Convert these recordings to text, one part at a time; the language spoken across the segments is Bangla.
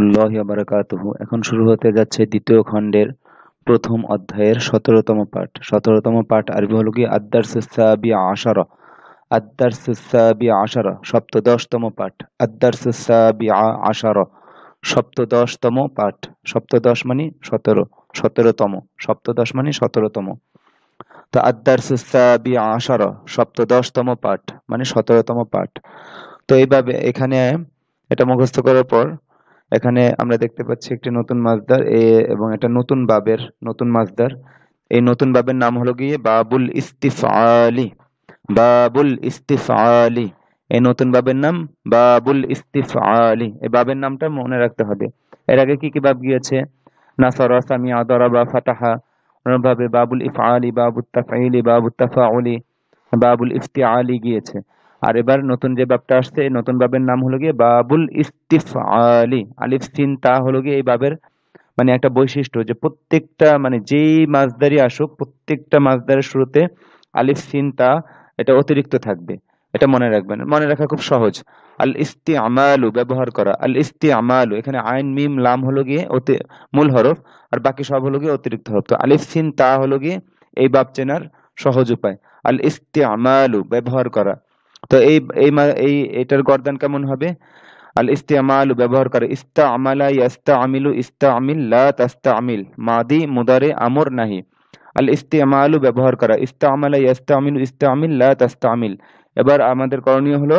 রাহমাতুল্লাহি ওয়া বারাকাতুহু। এখন শুরু হতে যাচ্ছে দ্বিতীয় খণ্ডের প্রথম অধ্যায়ের ১৭তম পাঠ। ১৭তম পাঠ আরবি হলো কি আদ-দারসুস সাবিআ আশারা। আদ-দারসুস সাবিআ আশারা, সপ্তদশতম পাঠ। আদ-দারসুস সাবিআ আশারা, সপ্তদশতম পাঠ। সপ্তদশ মানে ১৭, ১৭তম। সপ্তদশ মানে ১৭তম। তো আদ-দারসুস সাবিআ আশারা, সপ্তদশতম পাঠ মানে ১৭তম পাঠ। তো এইভাবে এখানে এটা মুখস্থ করার পর এখানে আমরা দেখতে পাচ্ছি একটি নতুন মাসদার এবং এটা নতুন বাবের নতুন মাসদার। এই নতুন বাবের নাম হলো গিয়ে বাবুল ইস্তিফআলি। বাবুল ইস্তিফআলি, এই নতুন বাবের নাম বাবুল ইস্তিফআলি। এই বাবের নামটা মনে রাখতে হবে। এর আগে কি কি বাব গিয়েছে? নাসারা, সামিআ, দারাবা, ফাতাহা। ভাবে বাবুল ইফআলি, বাবুত তাফঈলি, বাবুত তাফাউলি, বাবুল ইফতিআলি গিয়েছে। আর এবার নতুন যে বাবটা আসছে, এই নতুন বাবের নাম হলো গিয়ে বাবুল ইস্তিফআলি। আলিফ সিন তা হলো গিয়ে এই বাবের মানে একটা বৈশিষ্ট্য, যে প্রত্যেকটা মানে যেই মাসদারই আসুক প্রত্যেকটা মাসদারের শুরুতে আলিফ সিন তা এটা অতিরিক্ত থাকবে। এটা মনে রাখবেন, মনে রাখা খুব সহজ। আল ইস্তিআমালু, ব্যবহার করা। আল ইস্তিআমালু, এখানে আইন মিম লাম হলো গিয়ে মূল হরফ, আর বাকি সব হলো গিয়ে অতিরিক্ত হরফ। তো আলিফ সিন তা হলো গিয়ে এই বাব চেনার সহজ উপায়। আল ইস্তিআমালু, ব্যবহার করা। তো এই এটার গর্দান কেমন হবে? আল ইস্তেমালু, ব্যবহার করে। ইস্তাআমালা ইয়াস্তাআমিলু, ইস্তাআমিল লা তাস্তাআমিল, মাদি মুদারে আমর নাহি। আল ইস্তেমালু, ব্যবহার করা। ইস্তাআমালা ইয়াস্তাআমিলু, ইস্তাআমিল লা তাস্তাআমিল। এবার আমাদের করণীয় হলো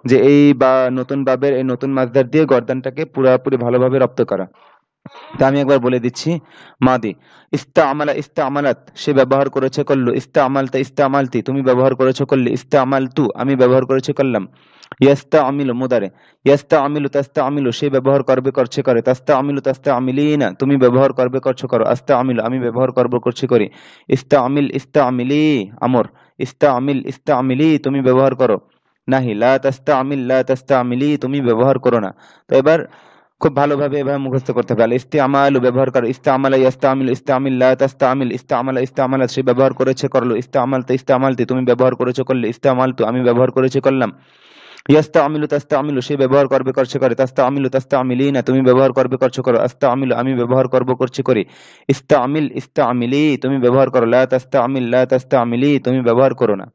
যে এই বা নতুন বাবের এই নতুন মাসদার দিয়ে গর্দানটাকে পুরোপুরি ভালোভাবে রপ্ত করা। তা আমি একবার বলে দিচ্ছি। মাদি, ইস্তাআমালা ইস্তাআমালাত, সে ব্যবহার করেছে করলো। ইস্তাআমালতা ইস্তাআমালতি, তুমি ব্যবহার করেছো করলে। ইস্তাআমালতু, আমি ব্যবহার করেছি করলাম। ইয়াস্তাআমিলু, মুদারে। ইয়াস্তাআমিলু তাস্তাআমিলু, সে ব্যবহার করবে করছে করে। তাস্তাআমিলু তাস্তাআমিলিনা, তুমি ব্যবহার করবে করছো করো। আস্তাআমিলু, আমি ব্যবহার করব করছি করি। ইস্তাআমিল ইস্তাআমিলি, আমর। ইস্তাআমিল ইস্তাআমিলি, তুমি ব্যবহার করো। নাহি, লা তাস্তাআমিল লা তাস্তাআমিলি, তুমি ব্যবহার করো না। তো এবার খুব ভালোভাবে এভাবে মুখস্থ করতে হবে। আল ইস্তিআমালু, ব্যবহার করো। ইস্তাআমালা ইয়াস্তাআমিলু, ইস্তাআমিল লা তাস্তাআমিল, ইস্তাআমালা ইস্তাআমালাত, সে ব্যবহার করেছে করলো। ইস্তাআমালতা ইস্তাআমালতি, তুমি ব্যবহার করেছো করলে। ইস্তাআমালতু, আমি ব্যবহার করেছি করলাম। ইয়াস্তাআমিলু তাস্তাআমিলু, সে ব্যবহার করবে করছে করে। তাস্তাআমিলু তাস্তাআমিলিনা, তুমি ব্যবহার করবে করছো করো। আস্তাআমিলু, আমি ব্যবহার করব করছি করি। ইস্তাআমিল ইস্তাআমিলি, তুমি ব্যবহার করো। লা তাস্তাআমিল লা তাস্তাআমিলি, তুমি ব্যবহার করো না।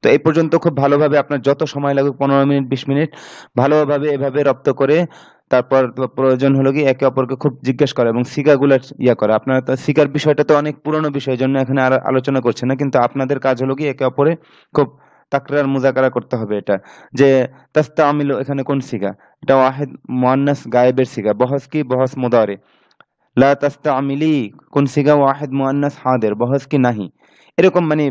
তো এই পর্যন্ত খুব ভালোভাবে আপনার যত সময় লাগুক 15 মিনিট 20 মিনিট ভালোভাবে এভাবে রপ্ত করে তারপর প্রয়োজন হলো কি একে অপরকে খুব জিজ্ঞেস করা এবং সিগাগুলার করা। আপনার সিগার বিষয়টা তো অনেক পুরনো বিষয়, জন্য এখানে আর আলোচনা করছে না, কিন্তু আপনাদের কাজ হলো কি একে অপরে খুব তাকরার মুজাকারা করতে হবে। এটা যে তাস্তাআমিলু, এখানে কোন সিগা? এটা ওয়াহিদ মুআন্নাস গায়েবের সিগা। বহস কি? বহস মুদারে। লা তাস্তাআমিলি, কোন সিগা? ওয়াহিদ মুআন্নাস হাদের। বহস কি? নাহি। এরকম মানে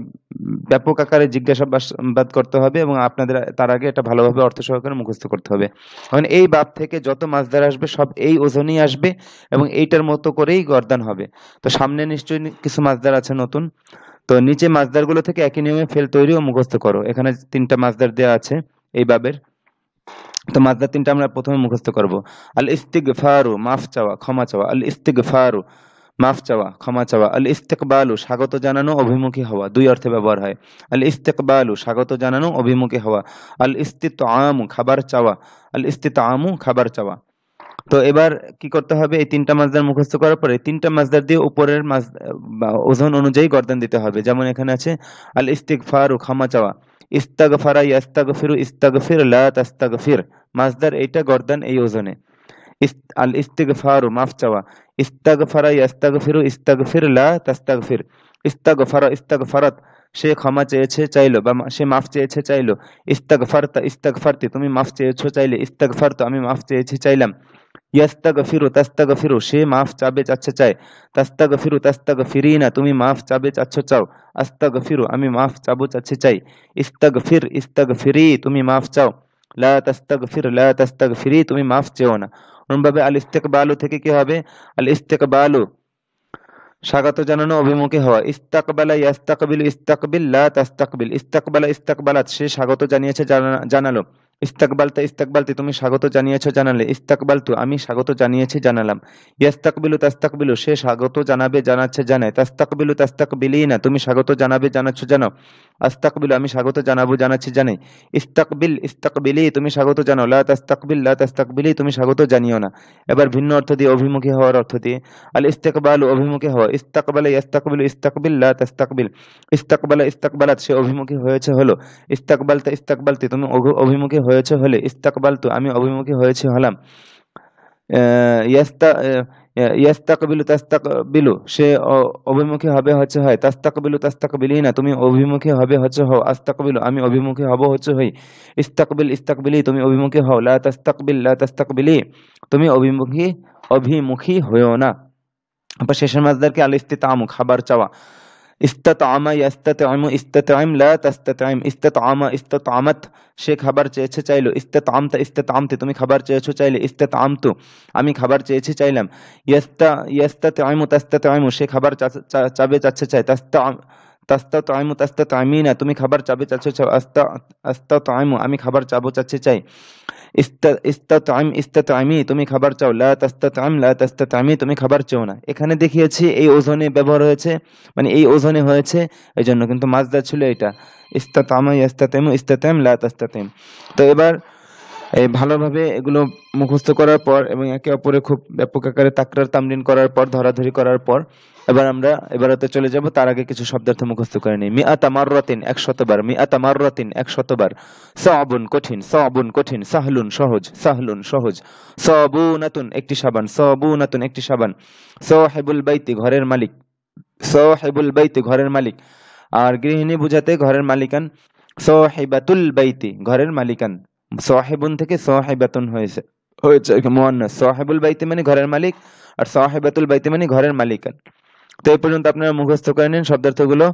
ব্যাপক আকারে জিজ্ঞাসাবাদ করতে হবে এবং আপনাদের তার আগে এটা ভালোভাবে অর্থ সহকারে মুখস্থ করতে হবে। মানে এই বাব থেকে যত মাসদার আসবে সব এই ওজনেই আসবে এবং এইটার মতো করেই গর্দান হবে। তো সামনে নিশ্চয়ই কিছু মাসদার আছে নতুন। তো নিচে মাসদারগুলো থেকে একই নিয়মে ফেল তৈরি ও মুখস্থ করো। এখানে 3টা মাসদার দেওয়া আছে এই বাবের। তো মাসদার 3টা আমরা প্রথমে মুখস্থ করব। আল ইস্তিগফারু, মাফ চাওয়া, ক্ষমা চাওয়া। আল ইস্তিগফারু, মাফ চাওয়া, ক্ষমা চাওয়া। আল ইস্তেকবালু, স্বাগত জানানো, অভিমুখী হওয়া। 2 অর্থে ব্যবহার হয়। আল ইস্তেকবালু, স্বাগত জানানো, অভিমুখী হওয়া। আল ইস্তিতআমু, খাবার চাওয়া। আল ইস্তিতআমু, খাবার চাওয়া। তো এবার কি করতে হবে? এই 3টা মাসদার মুখস্থ করার পরে 3টা মাসদার দিয়ে উপরের ওজন অনুযায়ী গর্দান দিতে হবে। যেমন এখানে আছে আল ইস্তিগফারু, ক্ষমা চাওয়া। ইস্তাগফারা ইয়াস্তাগফিরু, ইস্তাগফির লা তাস্তাগফির, মাসদার এইটা গর্দান এই ওজনে। আল ইস্তিগফারু, মাফ চাওয়া। ইস্তাগফারা ইয়াস্তাগফিরু, ইস্তাগফির লা তাস্তাগফির। ইস্তাগফারা ইস্তাগফারাত, সে ক্ষমা চেয়েছে চাইলো বা সে মাফ চেয়েছে চাইলো। ইস্তাগফারতা ইস্তাগফারতি, তুমি মাফ চেয়েছো চাইলে। ইস্তাগফারতু, আমি মাফ চেয়েছি চাইলাম। ইয়াস্তাগফিরু তাস্তাগফিরু, সে মাফ চাবে চাচ্ছে চায়। তাস্তাগফিরু তাস্তাগফিরিনা, তুমি মাফ চাবে চাচ্ছ চাও। আস্তাগফিরু, আমি মাফ চাবো চাচ্ছি চাই। ইস্তাগফির ইস্তাগফিরি, তুমি মাফ চাও। লা তাস্তাগফির লা তাস্তাগফিরি, তুমি মাফ চেও না। অনুরূপভাবে আল ইস্তেকবালু থেকে কি হবে? আল ইস্তেকবালু, স্বাগত জানানো, অভিমুখী হওয়া। ইস্তাকবালা ইয়াস্তাকবিলু, ইস্তাকবিল লা তাস্তাকবিল। ইস্তাকবালা ইস্তাকবালাত, সে স্বাগত জানিয়েছে জানালো। ইস্তাকবালতা ইস্তাকবালতি তুমি স্বাগত জানিয়েছো জানালে, ইস্তাকবালতু আমি স্বাগত জানিয়েছি জানালাম। ইয়াস্তাকবিলু তাস্তাকবিলু সে স্বাগত জানাবে জানাচ্ছে জানায়। তাস্তাকবিলু তাস্তাকবিলিনা তুমি স্বাগত জানাবে জানাচ্ছ জানাও। আস্তাকবিলু আমি স্বাগত জানাবো জানাচ্ছি জানাই। ইস্তাকবিল ইস্তাকবিলি তুমি স্বাগত জানাও। লা তাস্তাকবিল লা তাস্তাকবিলি তুমি স্বাগত জানিও না। এবার ভিন্ন অর্থ দিয়ে, অভিমুখী হওয়ার অর্থ দিয়ে। আল ইস্তেকবালু অভিমুখী হওয়া। ইস্তাকবালা ইয়াস্তাকবিলু ইস্তাকবিল লা তাস্তাকবিল। ইস্তাকবালা ইস্তাকবালাত সে অভিমুখী হয়েছে হলো। ইস্তাকবালতা ইস্তাকবালতি তুমি অভিমুখী হয়েছে হলে। ইস্তাকবালতু আমি অভিমুখী হয়েছে হলাম। ইয়াস্তা ইয়াস্তাকবিলু তাস্তাকবিলু সে অভিমুখী হবে হচ্ছে হয়। তাস্তাকবিলু তাস্তাকবিলিনা তুমি অভিমুখী হবে হচ্ছে হও। আস্তাকবিলু আমি অভিমুখী হব হচ্ছে হই। ইস্তাকবিল ইস্তাকবিলি তুমি অভিমুখী হও। লা তাস্তাকবিল লা তাস্তাকবিলি তুমি অভিমুখী হইও না। আবার শেষের মাসদারকে আল ইস্তিতামু খাবার চাওয়া। ইস্তাতআমা ইয়াস্তাতইমু ইস্তাতইম লা তাস্তাতইম। ইস্তাতআমা ইস্তাতআমাত সে খাবার চেয়েছে চাইলো। ইস্তাতআমতা ইস্তাতআমতি তুমি খাবার চেয়েছো চাইলে। ইস্তাতআমতু আমি খাবার চেয়েছি চাইলাম। ইয়াস্তাতইমু তাস্তাতইমু সে খাবার চাবে চাচ্ছে চায়। তাস্তাতইমু তাস্তাতইমিনা তুমি খাবার চাবে চাচ্ছ চাও। আস্তাতইমু আমি খাবার চাবো চাচ্ছি চাই। ইস্তাতইম ইস্তাতইমি তুমি খাবার চাও। লা তাস্তাতইম লা তাস্তাতইমি তুমি খাবার চাও না। এখানে দেখিয়েছি এই ওজনে ব্যবহার হয়েছে, মানে এই ওজনে হয়েছে এই জন্য, কিন্তু মাজদার ছিল এটা ইস্তাতামা ইয়াস্তাতিমু ইস্তাতিম লা তাস্তাতিম। তো এবার এই ভালোভাবে এগুলো মুখস্থ করার পর এবং একে অপরে খুব ব্যাপক আকারে তাকরার তামরিন করার পর, ধরাধরি করার পর এবার আমরা এবারতে চলে যাব। তার আগে কিছু শব্দার্থ মুখস্থ করে নিই। মিআতা মাররাতিন 100 বার। মিআতা মাররাতিন 100 বার। সাবুন কঠিন, সাবুন কঠিন। সাহলুন সহজ, সাহলুন সহজ। সাবুনাতুন একটি সাবান, সাবুনাতুন একটি সাবান। সাহিবুল বাইতি ঘরের মালিক, সাহিবুল বাইতি ঘরের মালিক। আর গৃহিণী বুঝাতে ঘরের মালিকান সাহিবাতুল বাইতি ঘরের মালিকান। সাহিবুন থেকে সাহিবাতুন হয়েছে মুয়ান্নাস। সাহিবুল বাইতি মানে ঘরের মালিক, আর সাহিবাতুল বাইতি মানে ঘরের মালিকান। তো এই পর্যন্ত আপনারা মুখস্থ করে নিন। শব্দার্থগুলো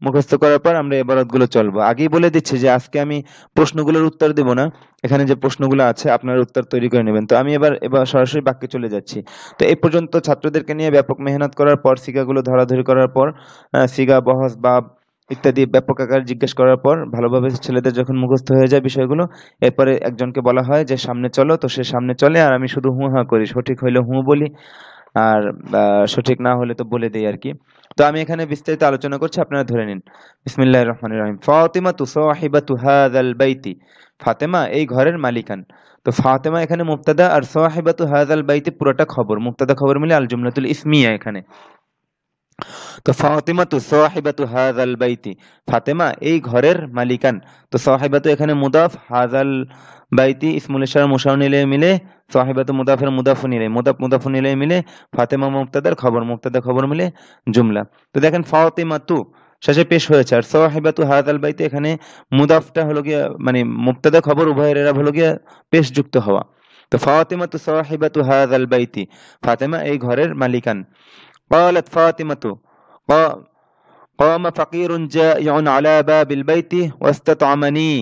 মুখস্থ করার পর আমরা এবারতগুলো চলবো। আগেই বলে দিচ্ছি যে আজকে আমি প্রশ্নগুলোর উত্তর দেব না, এখানে যে প্রশ্নগুলো আছে আপনারা উত্তর তৈরি করে নেবেন। তো আমি এবার সরাসরি বাক্যে চলে যাচ্ছি। তো এই পর্যন্ত ছাত্রদেরকে নিয়ে ব্যাপক মেহনত করার পর, সিগাগুলো ধরাধরি করার পর, সিগা বহস বাব ইত্যাদি ব্যাপক আকার জিজ্ঞেস করার পর ভালোভাবে ছেলেদের যখন মুখস্থ হয়ে যায় বিষয়গুলো, এরপরে একজনকে বলা হয় যে সামনে চলো, তো সে সামনে চলে আর আমি শুধু হু হা করি। সঠিক হইলে হু বলি, আর সঠিক না হলে তো বলে দেই আর কি। তো আমি এখানে বিস্তারিত আলোচনা করছি, আপনারা ধরে নিন। বিসমিল্লাহির রহমানির রহিম। ফাতিমাতু সাহিবাতু হাযাল বাইতি। ফাতেমা এই ঘরের মালিকান। তো ফাতেমা এখানে মুবতাদা, আর সাহিবাতু হাযাল বাইতি পুরোটা খবর। মুবতাদা খবর মিলে আল জুমলাতুল ইসমিয়া এখানে। তো ফাতিমাতু সাহিবাতু হাযাল বাইতি, ফাতেমা এই ঘরের মালিকান। তো সাহিবাতু এখানে মুদাফ, হাযাল বাইতি ইসমুল ইশারা মুশার ইলাইহি মিলে সাহিবাতু মুদাফের মুদাফুন ইলাইহি, মুদাফ মুদাফুন ইলাইহি মিলে ফাতেমা মুবতাদার খবর, মুবতাদা খবর মিলে জুমলা। তো দেখেন ফাতিমাতু শেষে পেশ হয়েছে, আর সাহিবাতু হাযাল বাইতি এখানে মুদাফটা হলো গিয়া মানে মুবতাদা খবর উভয়ের এরা হলো গিয়া পেশ যুক্ত হওয়া। তো ফাতিমাতু সাহিবাতু হাযাল বাইতি, ফাতেমা এই ঘরের মালিকান। قالت فاطمة قام فقير جائع على باب البيت واستطعمني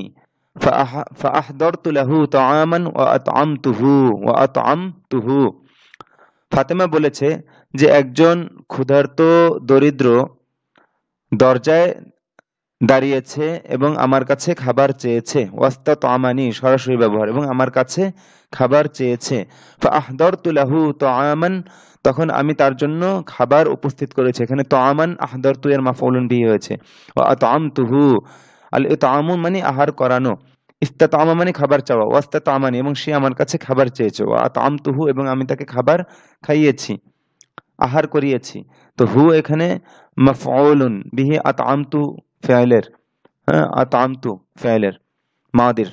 فأحضرت له طعاما وأطعمته। ফাতেমা বলেছে যে একজন ক্ষুধার্ত দরিদ্র দরজায় দাঁড়িয়েছে এবং আমার কাছে খাবার চেয়েছে। ওয়াস্তাতআমানি সরাসরি ব্যবহার, এবং আমার কাছে খাবার চেয়েছে। ফাআহদারতু লাহু তাআমান তখন আমি তার জন্য খাবার উপস্থিত করেছি। এখানে তাআমান আহদারতু এর মাফউলুন বিহি হয়েছে। ওয়া আতআমতুহু আল ইতআমু মানে আহার করানো। ইস্তাতআমা মানে খাবার চাওয়া। ওয়াস্তাতআমানি এবং সে আমার কাছে খাবার চেয়েছে। ওয়া আতআমতুহু এবং আমি তাকে খাবার খাইয়েছি, আহার করিয়েছি। তো হু এখানে মাফউলুন বিহি, আতআমতু ফেলের, হ্যাঁ আতআমতু ফেলের মাদির।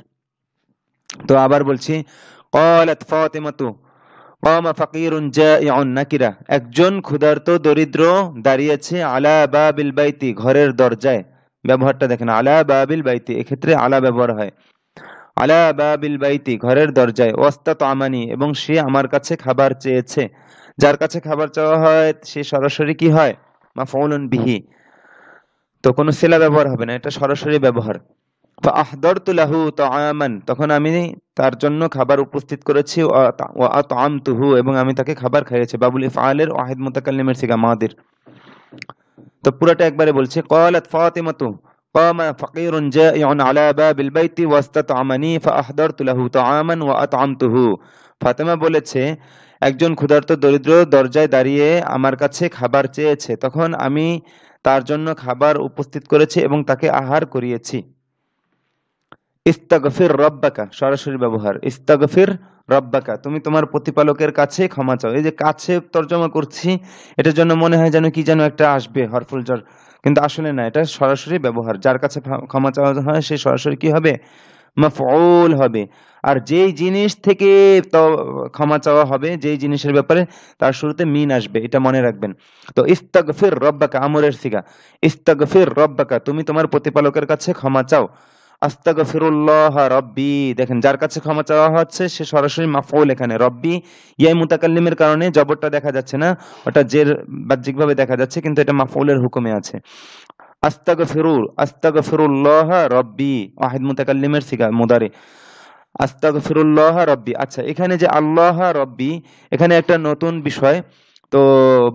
তো আবার বলছি, ক্বালাত ফাতিমাতু কামা ফাকিরুন জাইউন নাকিরা একজন ক্ষুধার্ত দরিদ্র দাঁড়িয়েছে আলা বাবিল বাইতি ঘরের দরজায়। ব্যবহারটা দেখেন, আলা বাবিল বাইতি, এক্ষেত্রে আলা ব্যবহার হয়। আলা বাবিল বাইতি ঘরের দরজায়। ওয়াস্তাতআমানি এবং সে আমার কাছে খাবার চেয়েছে। যার কাছে খাবার চাওয়া হয় সে সরাসরি কি হয়? মাফউলুন বিহি। তো কোনো সিলা ব্যবহার হবে না, এটা সরাসরি ব্যবহার। ফাআহদারতু লাহু তাআমান তখন আমি তার জন্য খাবার উপস্থিত করেছি। ওয়া আতআমতুহু এবং আমি তাকে খাবার খাইয়েছি। বাবুল ইফআলের ওয়াহিদ মুতাকাল্লিমের সিগা মাদির। তো পুরোটা একবারে বলছি। ক্বালাত ফাতিমাতু قام فقير جائع على باب البيت واستطعمني فأحضرت له طعاما وأطعمته। ফাতেমা বলেছে, একজন ক্ষুধার্ত দরিদ্র দরজায় দাঁড়িয়ে আমার কাছে খাবার চেয়েছে, তখন আমি তার জন্য খাবার উপস্থিত করেছি এবং তাকে আহার করিয়েছি। ইস্তাগফির রব্বাকা, সরাসরি ব্যবহার। ইস্তাগফির রব্বাকা, তুমি তোমার প্রতিপালকের কাছে ক্ষমা চাও। এই যে কাছে তর্জমা করছি, এটার জন্য মনে হয় যেন কি যেন একটা আসবে হরফুল jar, কিন্তু আসলে না, এটা সরাসরি ব্যবহার। যার কাছে ক্ষমা চাওয়া হয় সে সরাসরি কি হবে? মাফউল হবে। আর যেই জিনিস থেকে তো ক্ষমা চাওয়া হবে, যেই জিনিসের ব্যাপারে, তার শুরুতে মিন আসবে, এটা মনে রাখবেন। তো ইস্তাগফির রব্বাকা আমরের সিগা। ইস্তাগফির রব্বাকা, তুমি তোমার প্রতিপালকের কাছে ক্ষমা চাও। আস্তাগফিরুল্লাহ রব্বি, দেখেন যার কাছে ক্ষমা চাওয়া হচ্ছে সে সরাসরি মাফউল। এখানে রব্বি ইয়াই মুতাকাল্লিমের কারণে জবরটা দেখা যাচ্ছে না, ওটা জের বাহ্যিকভাবে দেখা যাচ্ছে, কিন্তু এটা মাফউলের হুকুমে আছে। আস্তাগফিরুল্লাহ রব্বি, ওয়াহিদ মুতাকাল্লিমের সিগা মুদারি। আস্তাগফিরুল্লাহ রব্বি। আচ্ছা, এখানে যে আল্লাহ রব্বি, এখানে একটা নতুন বিষয় তো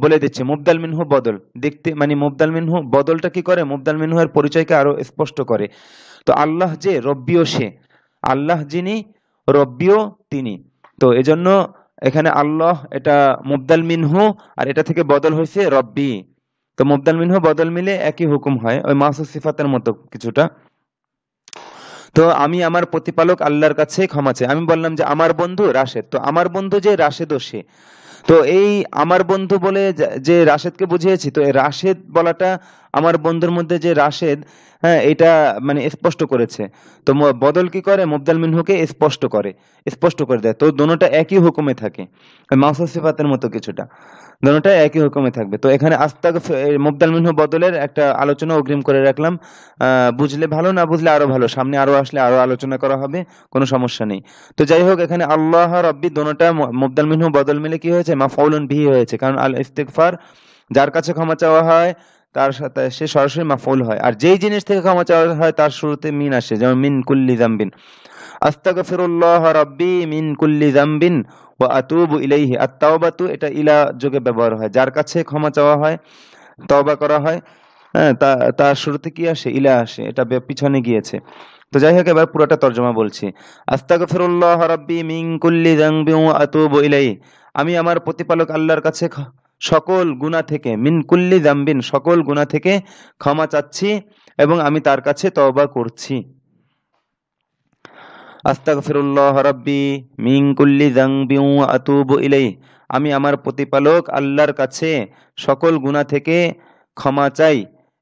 বলে দিচ্ছি। মুবদাল মিনহু বদল দেখতে, মানে মুবদাল মিনহু বদলটা কি করে? মুবদাল মিনহু এর পরিচয়কে আরো স্পষ্ট করে। তো আল্লাহ যে, রব্বিও সে। আল্লাহ যিনি, রব্বিও তিনি। তো এজন্য এখানে আল্লাহ এটা মুবদাল মিনহু, আর এটা থেকে বদল হয়েছে রব্বি। তো মুবদাল মিনহু বদল মিলে একই হুকুম হয়, ওই মাহসুস সিফাতের মতো কিছুটা। তো আমি আমার প্রতিপালক আল্লাহর কাছে ক্ষমা চাই। আমি বললাম যে আমার বন্ধু রাশেদ, তো আমার বন্ধু যে রাশেদও সে। তো এই আমার বন্ধু বলে যে রাশেদকে বুঝিয়েছি, তো এই রাশেদ বলাটা আমার বন্ধুর মধ্যে যে রাশেদ, হ্যাঁ, এটা মানে স্পষ্ট করেছে। তো বদল কি করে? মুবদাল মিনহুকে স্পষ্ট করে দেয়। তো দোনোটা একই হুকুমে থাকে, মাউসুস সিফাতের মতো কিছুটা, দোনোটা একই হুকুমে থাকবে। তো এখানে মুবদাল মিনহু বদলের একটা আলোচনা অগ্রিম করে রাখলাম। বুঝলে ভালো, না বুঝলে আরো ভালো, সামনে আরো আসলে আরো আলোচনা করা হবে, কোনো সমস্যা নেই। তো যাই হোক, এখানে আল্লাহ রাব্বি দোনোটা মুবদাল মিনহু বদল মিলে কি হয়েছে? মাফউলুন বিহি হয়েছে। কারণ আল ইস্তিগফার, যার কাছে ক্ষমা চাওয়া হয় তার সাথে সে সরাসরি মাফউল হয়। আর যেই জিনিস থেকে ক্ষমা চাওয়া হয় তার শুরুতে মিন আসে, যেমন মিন কুল্লি যামবিন। আস্তাগফিরুল্লাহ রাব্বি মিন কুল্লি যামবিন ওয়া আতুবু ইলাইহি। আত-তাওবাতু এটা ইলা যোগে ব্যবহার হয়, যার কাছে ক্ষমা চাওয়া হয়, তওবা করা হয়, হ্যাঁ, তার শুরুতে কি আসে? ইলা আসে, এটা পিছনে গিয়েছে। তো যাই হোক, এবার পুরোটা তর্জমা বলছি। আস্তাগফিরুল্লাহ রাব্বি মিন কুল্লি যামবিন ওয়া আতুবু ইলাইহি, আমি আমার প্রতিপালক আল্লাহর কাছে সকল গুনাহ থেকে, মিন কুল্লি যামবিন সকল গুনাহ থেকে ক্ষমা চাচ্ছি এবং আমি তার কাছে তওবা করছি। আস্তাগফিরুল্লাহ রাব্বি মিন কুল্লি যামবিন ওয়া আতুবু ইলাইহি, আমি আমার প্রতিপালক আল্লাহর কাছে সকল গুনাহ থেকে ক্ষমা চাই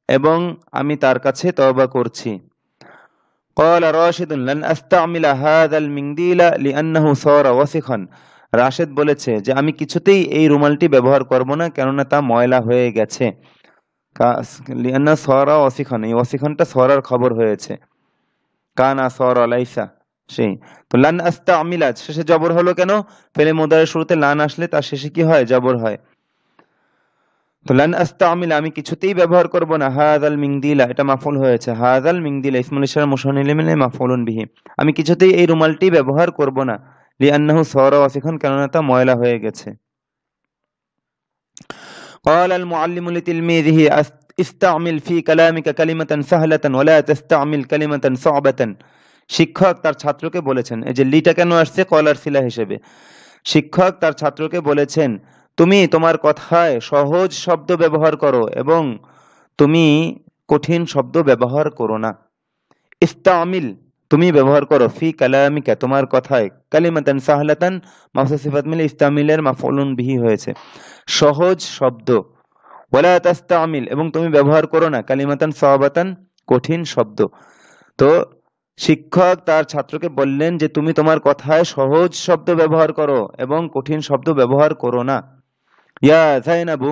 এবং আমি তার কাছে তওবা করছি। قال راشد لن أستعمل هذا المنديل لأنه صار وسخا। রাশেদ বলেছে যে আমি কিছুতেই এই রুমালটি ব্যবহার করব না, কেননা তা ময়লা হয়ে গেছে। লিআন্না সরা ওয়াসিখান, এই ওয়াসিখানটা সরার খবর হয়েছে। কানা সরা লাইসা, সেই। তো লান আস্তামিলা শেষে জবর হলো কেন? ফেলে মুদারের শুরুতে লান আসলে তার শেষে কি হয়? জবর হয়। তো লান আস্তামিলা আমি কিছুতেই ব্যবহার করব না, হাযাল মিনদিলা এটা মাফউল হয়েছে, হাযাল মিনদিলা ইসমুল ইশারা মুশান্নিল মিনে মাফউলুন বিহি, আমি কিছুতেই এই রুমালটি ব্যবহার করব না। লিআন্নাহু সরা ওয়াসিখান, কেননা তা ময়লা হয়ে গেছে। قال المعلم لتلميذه استعمل في كلامك كلمة سهلة ولا تستعمل كلمة صعبة। শিক্ষক তার ছাত্রকে বলেছেন, এই যে লিটা কেন আসছে কলার সিলা হিসেবে। শিক্ষক তার ছাত্রকে বলেছেন, তুমি তোমার কথায় সহজ শব্দ ব্যবহার করো এবং তুমি কঠিন শব্দ ব্যবহার করো না। ইস্তামিল তুমি ব্যবহার করো, ফি কালামিকা তোমার কথায়, কালিমাতান সাহলাতান মাফসুস সিফাত মিলে ইস্তামিলের মাফউলুন বিহি হয়েছে, সহজ শব্দ। ওয়ালা তাস্তামিল এবং তুমি ব্যবহার করো না, কালিমাতান সাওবাতান কঠিন শব্দ। তো শিক্ষক তার ছাত্রকে বললেন যে তুমি তোমার কথায় সহজ শব্দ ব্যবহার করো এবং কঠিন শব্দ ব্যবহার করো না। ইয়া যায়নাবু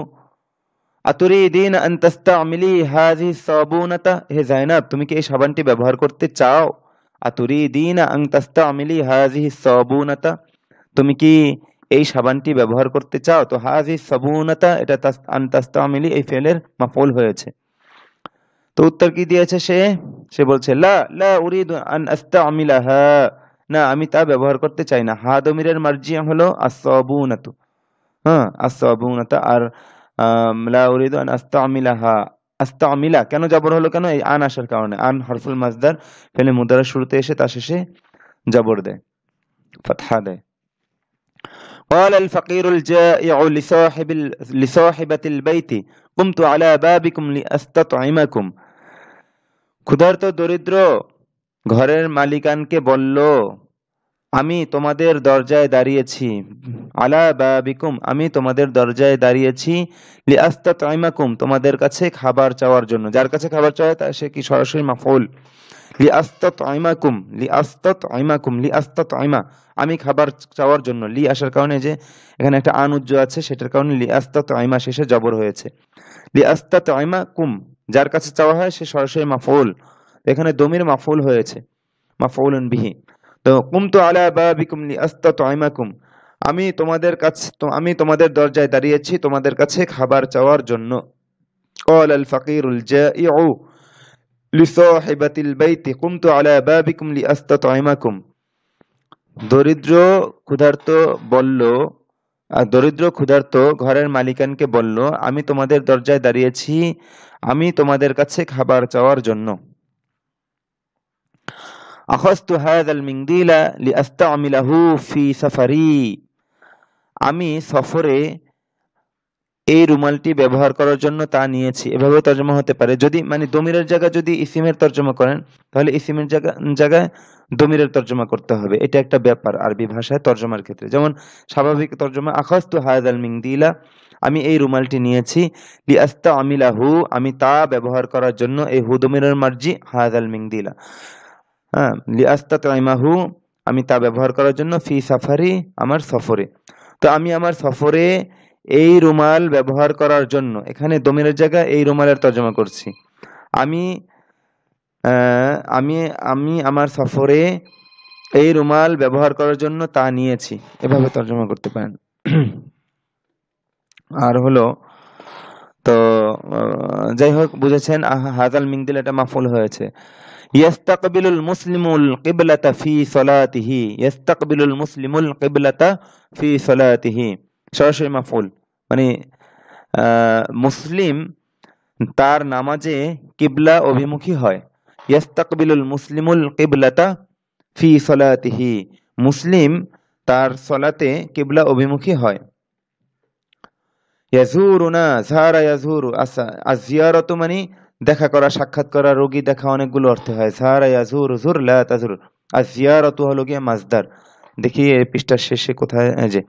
আতুরিদিন আন তাস্তামিলি হাযিহি সাবুনাতা, হে যায়নাব তুমি কি এই সাবানটি ব্যবহার করতে চাও? আতুরিদিন আন তাস্তামিলি হাযিহি সাবুনাতা, তুমি কি এই সাবানটি ব্যবহার করতে চাও? তো হাযিহি সাবুনাতা এটা আন তাস্তামিলি এই ফেলের মাফউল হয়েছে। তো উত্তর কি দিয়েছে সে? সে বলছে লা লা উরিদু আন আস্তামিলাহা, না আমি তা ব্যবহার করতে চাই না। হা দমিরের মার্জিয়া হলো আস-সাবুনাতু, হ্যাঁ, আস-সাবুনাতা। আর লা উরিদু আন আস্তামিলাহা আস্তামিলা কেন জবর হলো কেন? এই আন আসার কারণে। আন হরফুল মাজদার, ফেলে মুদারার শুরুতে এসে তার শেষে জবর দেয়, ফাতহা দেয়। قال الفقير الجائع لصاحبة البيت قمت على بابكم لأستطعمكم। ক্ষুধার্ত দরিদ্র ঘরের মালিকানকে বলল, আমি তোমাদের দরজায় দাঁড়িয়েছি। আলা বাবিকুম, আমি তোমাদের দরজায় দাঁড়িয়েছি। লিআস্তাতইমাকুম, তোমাদের কাছে খাবার চাওয়ার জন্য। যার কাছে খাবার চাওয়া তা সে কি সরাসরি মাফউল। লিআস্তাতইমাকুম, লিআস্তাতইমাকুম, লিআস্তাতইমা, আমি খাবার চাওয়ার জন্য। লি আসার কারণে যে এখানে একটা আন উজ্জ আছে, সেটার কারণে লিআস্তাতইমা শেষে জবর হয়েছে। লিআস্তাতইমাকুম, যার কাছে চাওয়া হয় সে সরাসরি মাফউল, এখানে দমির মাফউল হয়েছে, মাফউলুন বিহি। তো কুমতু আলা বাবিকুম লিআস্তাতইমাকুম, আমি তোমাদের কাছে, আমি তোমাদের দরজায় দাঁড়িয়েছি তোমাদের কাছে খাবার চাওয়ার জন্য। قال الفقير الجائع لصاحبة البيت قمت على بابكم لأستطعمكم। দরিদ্র ক্ষুধার্ত বলল, দরিদ্র ক্ষুধার্ত ঘরের মালিকানকে বলল, আমি তোমাদের দরজায় দাঁড়িয়েছি আমি তোমাদের কাছে খাবার চাওয়ার জন্য। আখাযতু হাযাল মিনদিলা লিআস্তামিলাহু ফি সাফারি, আমি সফরে এই রুমালটি ব্যবহার করার জন্য তা নিয়েছি। এভাবে তর্জমা হতে পারে। যদি মানে দমিরের জায়গায় যদি ইসিমের তর্জমা করেন, তাহলে ইসিমের জায়গায় দমিরের তর্জমা করতে হবে। এটা একটা ব্যাপার আরবি ভাষায় তর্জমার ক্ষেত্রে। যেমন স্বাভাবিক তর্জমা আখাযতু হাযাল মিনদিলা, আমি এই রুমালটি নিয়েছি। লিআস্তামিলাহু, আমি তা ব্যবহার করার জন্য, এই হু দমিরের মার্জি হাযাল মিনদিলা। হ্যাঁ, লিআস্তাতইমাহু, আমি তা ব্যবহার করার জন্য, ফি সাফারি, আমার সফরে। তো আমি আমার সফরে এই রুমাল ব্যবহার করার জন্য, এখানে দমিরের জায়গায় এই রুমালের তর্জমা করছি। আমি আমি আমি আমার সফরে এই রুমাল ব্যবহার করার জন্য তা নিয়েছি, এভাবে তর্জমা করতে পারেন। আর হলো তো যাই হোক বুঝেছেন, হাযাল মিনদিল এটা মাফউল হয়েছে। ইয়াস্তাকবিলুল মুসলিমুল কিবলাতা ফি সলাতিহি, ইয়াস্তাকবিলুল মুসলিমুল কিবলাতা ফি সলাতিহি, সরাসরি মাফউল, মানে মুসলিম তার নামাজে কিবলা অভিমুখী হয়। ইয়াস্তাকবিলুল মুসলিমুল কিবলাতা ফি সলাতিহি, মুসলিম তার সলাতে কিবলা অভিমুখী হয়। ইয়াজুরুনা, যারা ইয়াজুরু, আজ-জিয়ারাতু মানে দেখা করা, সাক্ষাৎ করা, রোগী দেখা, অনেকগুলো অর্থে হয়। যারা ইয়াজুরু, জুর লা তাজুর। আজ-জিয়ারাতু হলো গিয়ে মাজদার। দেখি এই পৃষ্ঠার শেষে কোথায়, এই যে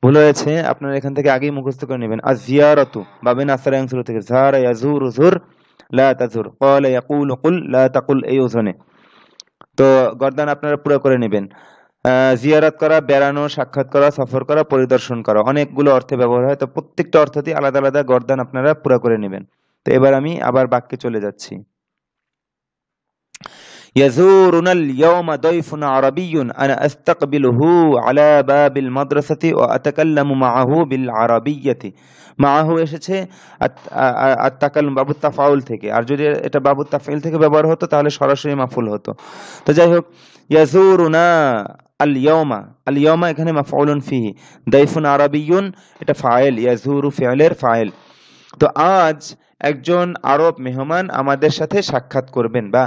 ভুল হয়েছে, আপনারা এখান থেকে আগেই মুখস্থ করে নেবেন। আজ-জিয়ারাতু বাবে নাসারা অংশ থেকে, যারা ইয়াজুরু জুর লা তাজুর, ক্বালা ইয়াকুলু কুল লা তাকুল, এই ওজনে। তো গর্দান আপনারা পুরো করে নেবেন। জিয়ারত করা, বেড়ানো, সাক্ষাৎ করা, সফর করা, পরিদর্শন করা, অনেকগুলো অর্থে ব্যবহার হয়। তো প্রত্যেকটা অর্থতেই আলাদা আলাদা গর্দান আপনারা পুরো করে নেবেন। তো এবার আমি আবার বাক্যে চলে যাচ্ছি। يزورنا اليوم ضيف عربي أنا أستقبله على باب المدرسة وأتكلم معه بالعربية। معه এসেছে আত-তাকাল্লুম বাবু তাফাউল থেকে, আর যদি এটা বাবু তাফঈল থেকে ব্যবহার হতো তাহলে সরাসরি মাফউল হতো। তো যাই হোক, ইয়াজুরুনা আল-ইয়াওমা, আল-ইয়াওমা এখানে মাফউলুন ফিহি, দাইফুন আরাবিয়্যুন এটা ফাইল, ইয়াজুরু ফি'লের ফাইল। তো আজ একজন আরব মেহমান আমাদের সাথে সাক্ষাৎ করবেন বা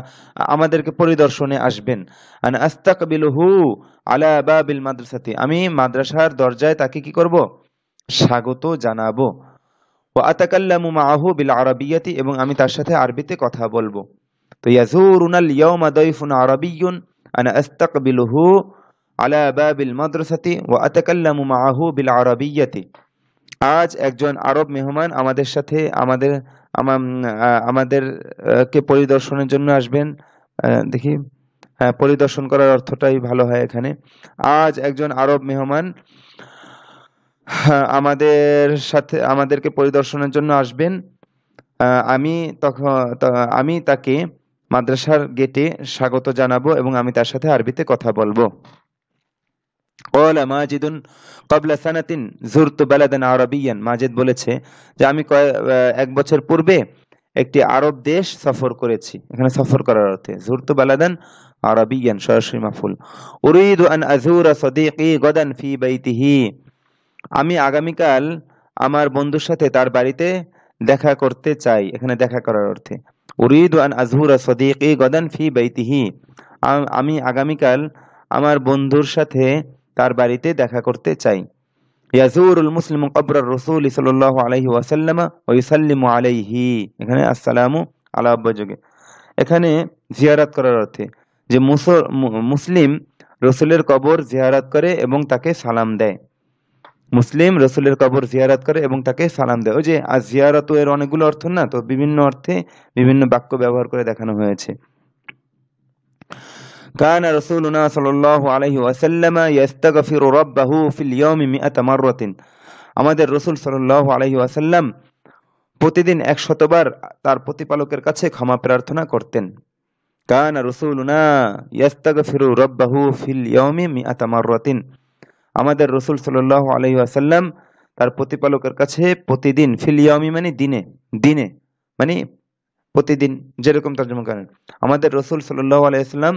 আমাদেরকে পরিদর্শনে আসবেন। আনা আস্তাকবিলুহু আলা বাবিল মাদ্রাসাতি, আমি মাদ্রাসার দরজায় তাকে কি করব? স্বাগত জানাবো। ওয়া আতাকাল্লামু মাআহু বিল আরাবিয়্যাতি, এবং আমি তার সাথে আরবিতে কথা বলবো। তো ইয়াজুরুনাল ইয়াওমা দাইফুন আরাবিয়্যুন আনা আস্তাকবিলুহু আলা বাবিল মাদ্রাসাতি ওয়া আতাকাল্লামু মাআহু বিল আরাবিয়্যাতি, আজ একজন আরব মেহমান আমাদের সাথে আমাদের কে পরিদর্শনের জন্য আসবেন। দেখি, হ্যাঁ, পরিদর্শন করার অর্থটাই ভালো হয় এখানে। আজ একজন আরব মেহমান আমাদের সাথে, আমাদেরকে পরিদর্শনের জন্য আসবেন। আমি তাকে মাদ্রাসার গেটে স্বাগত জানাবো এবং আমি তার সাথে আরবিতে কথা বলবো। ক্বালা মাজিদুন ক্বাবলা সানাতিন যুরতু বালাদান আরাবিয়ান, মাজিদ বলেছে যে আমি 1 বছর পূর্বে একটি আরব দেশ সফর করেছি। এখানে সফর করার অর্থে যুরতু বালাদান আরাবিয়ান সরাসরি মাফউল। উরিদু আন আযুরা সাদীকি গাদান ফি বাইতিহি, আমি আগামীকাল আমার বন্ধুর সাথে তার বাড়িতে দেখা করতে চাই, এখানে দেখা করার অর্থে। উরিদু আন আজহুরা সদীকি গাদান ফি বাইতিহি, আমি আগামীকাল আমার বন্ধুর সাথে তার বাড়িতে দেখা করতে চাই। ইয়াজুরুল মুসলিমু কবরার রাসূল সাল্লাল্লাহু আলাইহি ওয়াসাল্লাম ওয়া ইউসাল্লিমু আলাইহি, এখানে আসসালামু আলা আব্বাযোগে, এখানে জিয়ারাত করার অর্থে, যে মুসলিম রসুলের কবর জিয়ারাত করে এবং তাকে সালাম দেয়। মুসলিম রসুলের কবর জিয়ারাত করে এবং তাকে সালাম দেয়। ওই যে আর জিয়ারত এর অনেকগুলো অর্থ না, তো বিভিন্ন অর্থে বিভিন্ন বাক্য ব্যবহার করে দেখানো হয়েছে। কানা রাসূলুনা সাল্লাল্লাহু আলাইহি ওয়াসাল্লাম ইস্তাগফিরু রাব্বাহু ফিল ইয়াওমি 100 মাররাতিন, আমাদের রাসূল সাল্লাল্লাহু আলাইহি ওয়াসাল্লাম প্রতিদিন 100 বার তার প্রতিপালকের কাছে ক্ষমা প্রার্থনা করতেন। কানা রাসূলুনা ইস্তাগফিরু রাব্বাহু ফিল ইয়াওমি 100 মাররাতিন, আমাদের রাসূল সাল্লাল্লাহু আলাইহি ওয়াসাল্লাম তার প্রতিপালকের কাছে প্রতিদিন, ফিল ইয়াওমি মানে দিনে, দিনে মানে প্রতিদিন, যেরকম তর্জমা করেন, আমাদের রাসূল সাল্লাল্লাহু আলাইহি ওয়াসাল্লাম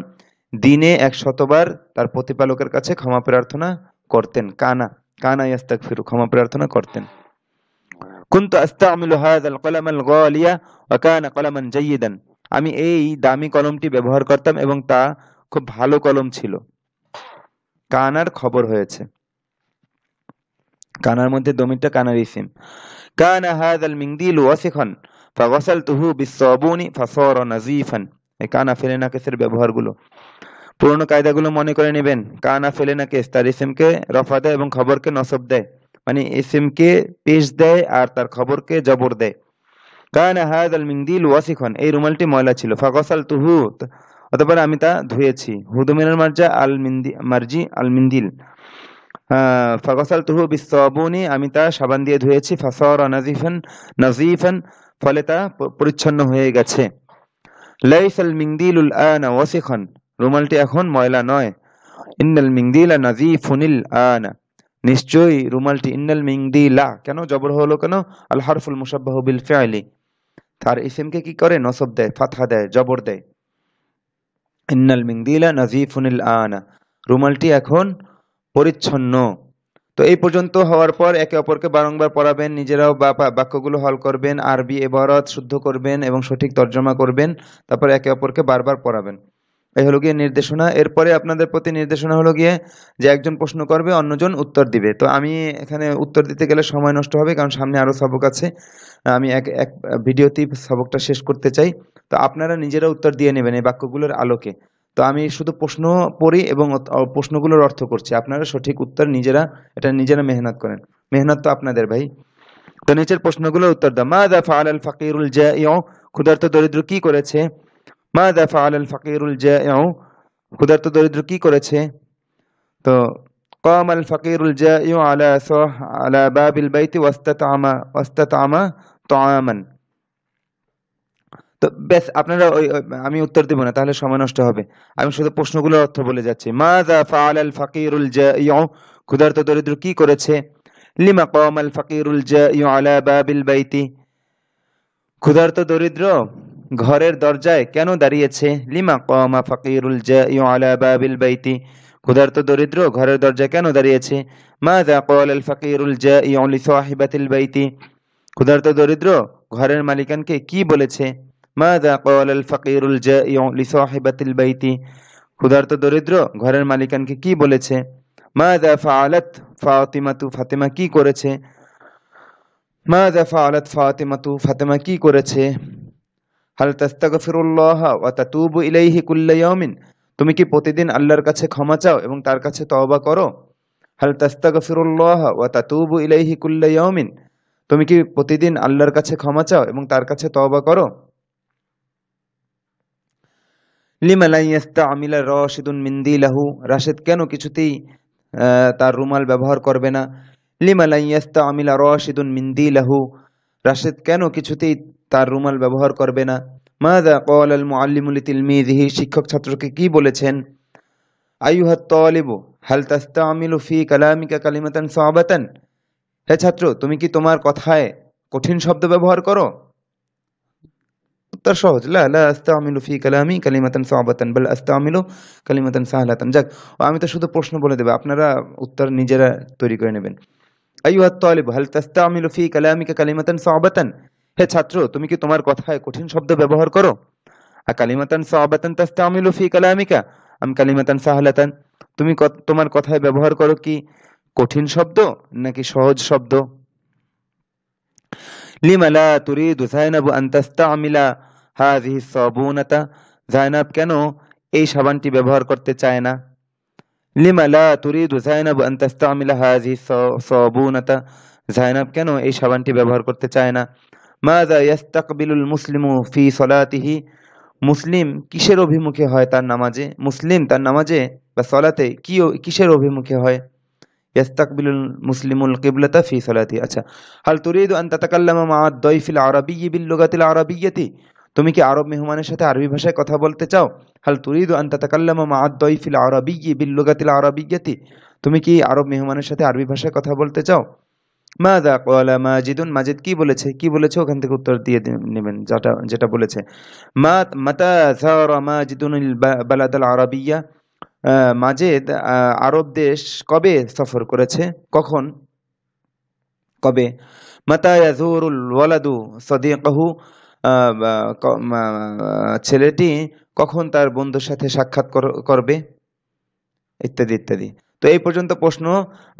দিনে 100 বার তার প্রতিপালকের কাছে ক্ষমা প্রার্থনা করতেন। কানা, কানা ইস্তাগফিরু, ক্ষমা প্রার্থনা করতেন। কুনতু আস্তামিলু হাযাল কলামাল গালিয়া ওয়া কানা কলামান জাইয়িদান, আমি এই দামি কলমটি ব্যবহার করতাম এবং তা খুব ভালো কলম ছিল। কানার খবর হয়েছে, কানার মধ্যে দমিরটা কানার ইসিম। কানা হাযাল মিনদিলু ওয়াসিখান ফাগাসালতুহু বিসসাবুনি ফাসারা নাযীফান, এই কানা ফেলে নাকেসের ব্যবহারগুলো, পুরনো কায়দাগুলো মনে করে নেবেন। কানা ফেলে নাকেস তার ইসিমকে রফা দেয় এবং খবরকে নসব দেয়, মানে ইসিমকে পেশ দেয় আর তার খবরকে জবর দেয়। কানা হাযাল মিনদিলু ওয়াসিখান, এই রুমালটি ময়লা ছিল। ফাগাসালতুহু, অতঃপর আমি তা ধুয়েছি। হুদু মিনাল মারজা আল মিন্দি মারজি আল মিন্দিল, ফাগাসালতুহু বিসসাবুনি, আমি তা সাবান দিয়ে ধুয়েছি। ফাসারা নাযীফান, নাযীফান ফলে তা পরিচ্ছন্ন হয়ে গেছে। লাইসাল মিনদিলুল আনা ওয়াসিখান, রুমালটি এখন ময়লা নয়। ইন্নাল মিনদিলা নাযীফুনিল আনা, নিশ্চয়ই রুমালটি, ইন্নাল মিনদিলা কেন জবর হলো কেন? আল হারফুল মুশাব্বাহু বিল ফি'লি, তার ইসিমকে কি করে? নসব দেয়, ফাতহা দেয়, জবর দেয়। ইন্নাল মিনদিলা নাযীফুনিল আনা, রুমালটি এখন পরিচ্ছন্ন। তো এই পর্যন্ত হওয়ার পর একে অপরকে বারংবার পড়াবেন, নিজেরাও বাক্যগুলো হল করবেন, আরবি ইবারত শুদ্ধ করবেন এবং সঠিক তর্জমা করবেন, তারপর একে অপরকে বারবার পড়াবেন। এই হলো গিয়ে নির্দেশনা। এরপরে আপনাদের প্রতি নির্দেশনা হলো গিয়ে যে একজন প্রশ্ন করবে, অন্যজন উত্তর দিবে। তো আমি এখানে উত্তর দিতে গেলে সময় নষ্ট হবে, কারণ সামনে আরো সবক আছে, আমি এক এক ভিডিওতেই সবকটা শেষ করতে চাই। তো আপনারা নিজেরা উত্তর দিয়ে নেবেন এই বাক্যগুলোর আলোকে। তো আমি শুধু প্রশ্ন পড়ি এবং প্রশ্নগুলোর অর্থ করছি, আপনারা সঠিক উত্তর নিজেরা, এটা নিজেরা মেহনত করেন, মেহনত তো আপনাদের ভাই। তো নিচের প্রশ্নগুলোর উত্তর দাও। মাযা ফাআলাল ফাকিরুল জাইউ, ক্ষুধার্ত দরিদ্র কি করেছে? মাযা ফাআলাল ফাকিরুল জাইউ, ক্ষুধার্ত দরিদ্র কি করেছে? তো কামাল ফাকিরুল জাইউ আলা বাবিল বাইতি ওয়াস্তাতআমা তাআমান। তো বেশ, আপনারা আমি উত্তর দেব না, তাহলে সময় নষ্ট হবে। আমি শুধু প্রশ্নগুলোর অর্থ বলে যাচ্ছি। মাযা ফাআলাল ফাকিরুল জাইউ, ক্ষুধার্ত দরিদ্র কি করেছে? লিমা কামাল ফাকিরুল জাইউ আলা বাবিল বাইতি, ক্ষুধার্ত দরিদ্র ঘরের দরজায় কেন দাঁড়িয়েছে? লিমা কামা ফাকিরুল জাইউ আলা বাবিল বাইতি, ক্ষুধার্ত দরিদ্র ঘরের দরজায় কেন দাঁড়িয়েছে? মাযা ক্বালাল ফাকিরুল জাইউ লিসাহিবাতিল বাইতি, ক্ষুধার্ত দরিদ্র ঘরের মালিকানকে কি বলেছে? মাযা ক্বালাল ফাকিরুল জাইউ লিসাহিবাতিল বাইতি, ক্ষুধার্ত দরিদ্র ঘরের মালিকানকে কি বলেছে? মাযা ফাআলাত ফাতিমাতু, ফাতিমা কি করেছে? মাযা ফাআলাত ফাতিমাতু, ফাতিমা কি করেছে? হাল তাস্তাগফিরুল্লাহ ওয়া তাতুবু ইলাইহি কুল্লা ইয়াউমিন, তুমি কি প্রতিদিন আল্লাহর কাছে ক্ষমা চাও এবং তার কাছে তওবা করো? হাল তাস্তাগফিরুল্লাহ ওয়া তাতুবু ইলাইহি কুল্লা ইয়াউমিন, তুমি কি প্রতিদিন আল্লাহর কাছে ক্ষমা চাও এবং তার কাছে তওবা করো? লিমা লা ইস্তামিলা রাশিদুন মিনদিলাহু, রাশিদ কেন কিছুতেই তার রুমাল ব্যবহার করবে না? লিমা লা ইস্তামিলা রাশিদুন মিনদিলাহু, রাশিদ কেন কিছুতেই তার রুমাল ব্যবহার করবে না? মাযা ক্বালাল মুআল্লিমু লিতিলমিযিহি, শিক্ষক ছাত্রকে কি বলেছেন? আইয়ুহাত তালিবু হাল তাস্তামিলু ফি কালামিকা কালিমাতান সা'বাতান, হে ছাত্র, তুমি কি তোমার কথায় কঠিন শব্দ ব্যবহার করো? উত্তর সহজ, লা লা আস্তামিলু ফি কালামি কালিমাতান সা'বাতান বাল আস্তামিলু কালিমাতান সাহলাতান। যাক, আমি তো শুধু প্রশ্ন বলে দেব, আপনারা উত্তর নিজেরা তৈরি করে নেবেন। আইয়ুহাত তালিবু হাল তাস্তামিলু ফি কালামিকা কালিমাতান সা'বাতান, হে ছাত্র, তুমি কি তোমার কথায় কঠিন শব্দ ব্যবহার করো? আকালিমাতান সাআবাতান তাস্তামিলু ফি কালামিকা আম কালিমাতান সাহলাতান? তুমি তোমার কথায় ব্যবহার করো কি কঠিন শব্দ নাকি সহজ শব্দ? লিমা লা তুরিদু যায়নাবু আন তাস্তামিলা হাযিহি সাবুনাতা? যায়নাব কেন এই সাবানটি ব্যবহার করতে চায় না? লিমা লা তুরিদু যায়নাবু আন তাস্তামিলা হাযিহি সাবুনাতা? যায়নাব কেন এই সাবানটি ব্যবহার করতে চায় না? মাযা ইয়াস্তাকবিলুল মুসলিমু ফি সলাতিহি? মুসলিম কিসের অভিমুখে হয় তার নামাজে? মুসলিম তার নামাজে বা সলাতে কিসের অভিমুখে হয়? ইয়াস্তাকবিলুল মুসলিমুল কিবলাতা ফি সলাতি। আচ্ছা, হাল তুরিদু আন তাতাকাল্লামা মা আদ-দাইফিল আরাবিয়্যি বিল লুগাতিল আরাবিয়্যাতি? তুমি কি আরব মেহমানের সাথে আরবি ভাষায় কথা বলতে চাও? হাল তুরিদু আন তাতাকাল্লামা মা আদ-দাইফিল আরাবিয়্যি বিল লুগাতিল আরাবিয়্যাতি? তুমি কি আরব মেহমানের সাথে আরবি ভাষায় কথা বলতে চাও? মাযা ক্বালা মাজিদুন? মাজিদ কি বলেছে? কি বলেছে ওখান থেকে উত্তর দিয়ে নেবেন যেটা যেটা বলেছে। মাতা যারা মাজিদুনিল বালাদাল আরাবিয়্যা? মাজেদ আরব দেশ কবে সফর করেছে? কখন? কবে? মাতা ইয়াজুরুল ওয়ালাদু সাদিকাহু? ছেলেটি কখন তার বন্ধুর সাথে সাক্ষাৎ করবে? ইত্যাদি ইত্যাদি। তো এই পর্যন্ত প্রশ্ন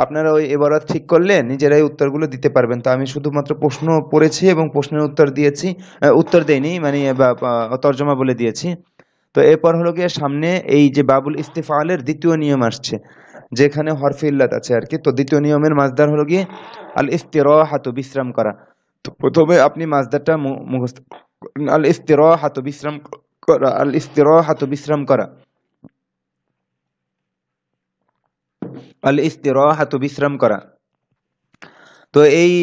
আপনারা ওই এবারত ঠিক করলে নিজেরাই উত্তরগুলো দিতে পারবেন। তো আমি শুধুমাত্র প্রশ্ন পড়েছি এবং প্রশ্নের উত্তর দিয়েছি, উত্তর দেইনি, মানে তর্জমা বলে দিয়েছি। তো এরপর হলো গিয়ে সামনে এই যে বাবুল ইস্তিফালের দ্বিতীয় নিয়ম আসছে, যেখানে হরফে ইল্লাত আছে আর কি। তো দ্বিতীয় নিয়মের মাসদার হলো গিয়ে আল ইস্তিরাহাতু, বিশ্রাম করা। তো প্রথমে আপনি মাসদারটা মুখস্থ করুন। আল ইস্তিরাহাতু, বিশ্রাম করা। আল ইস্তিরাহাতু, বিশ্রাম করা। আল ইস্তিরাহাতু, বিশ্রাম করা। তো এই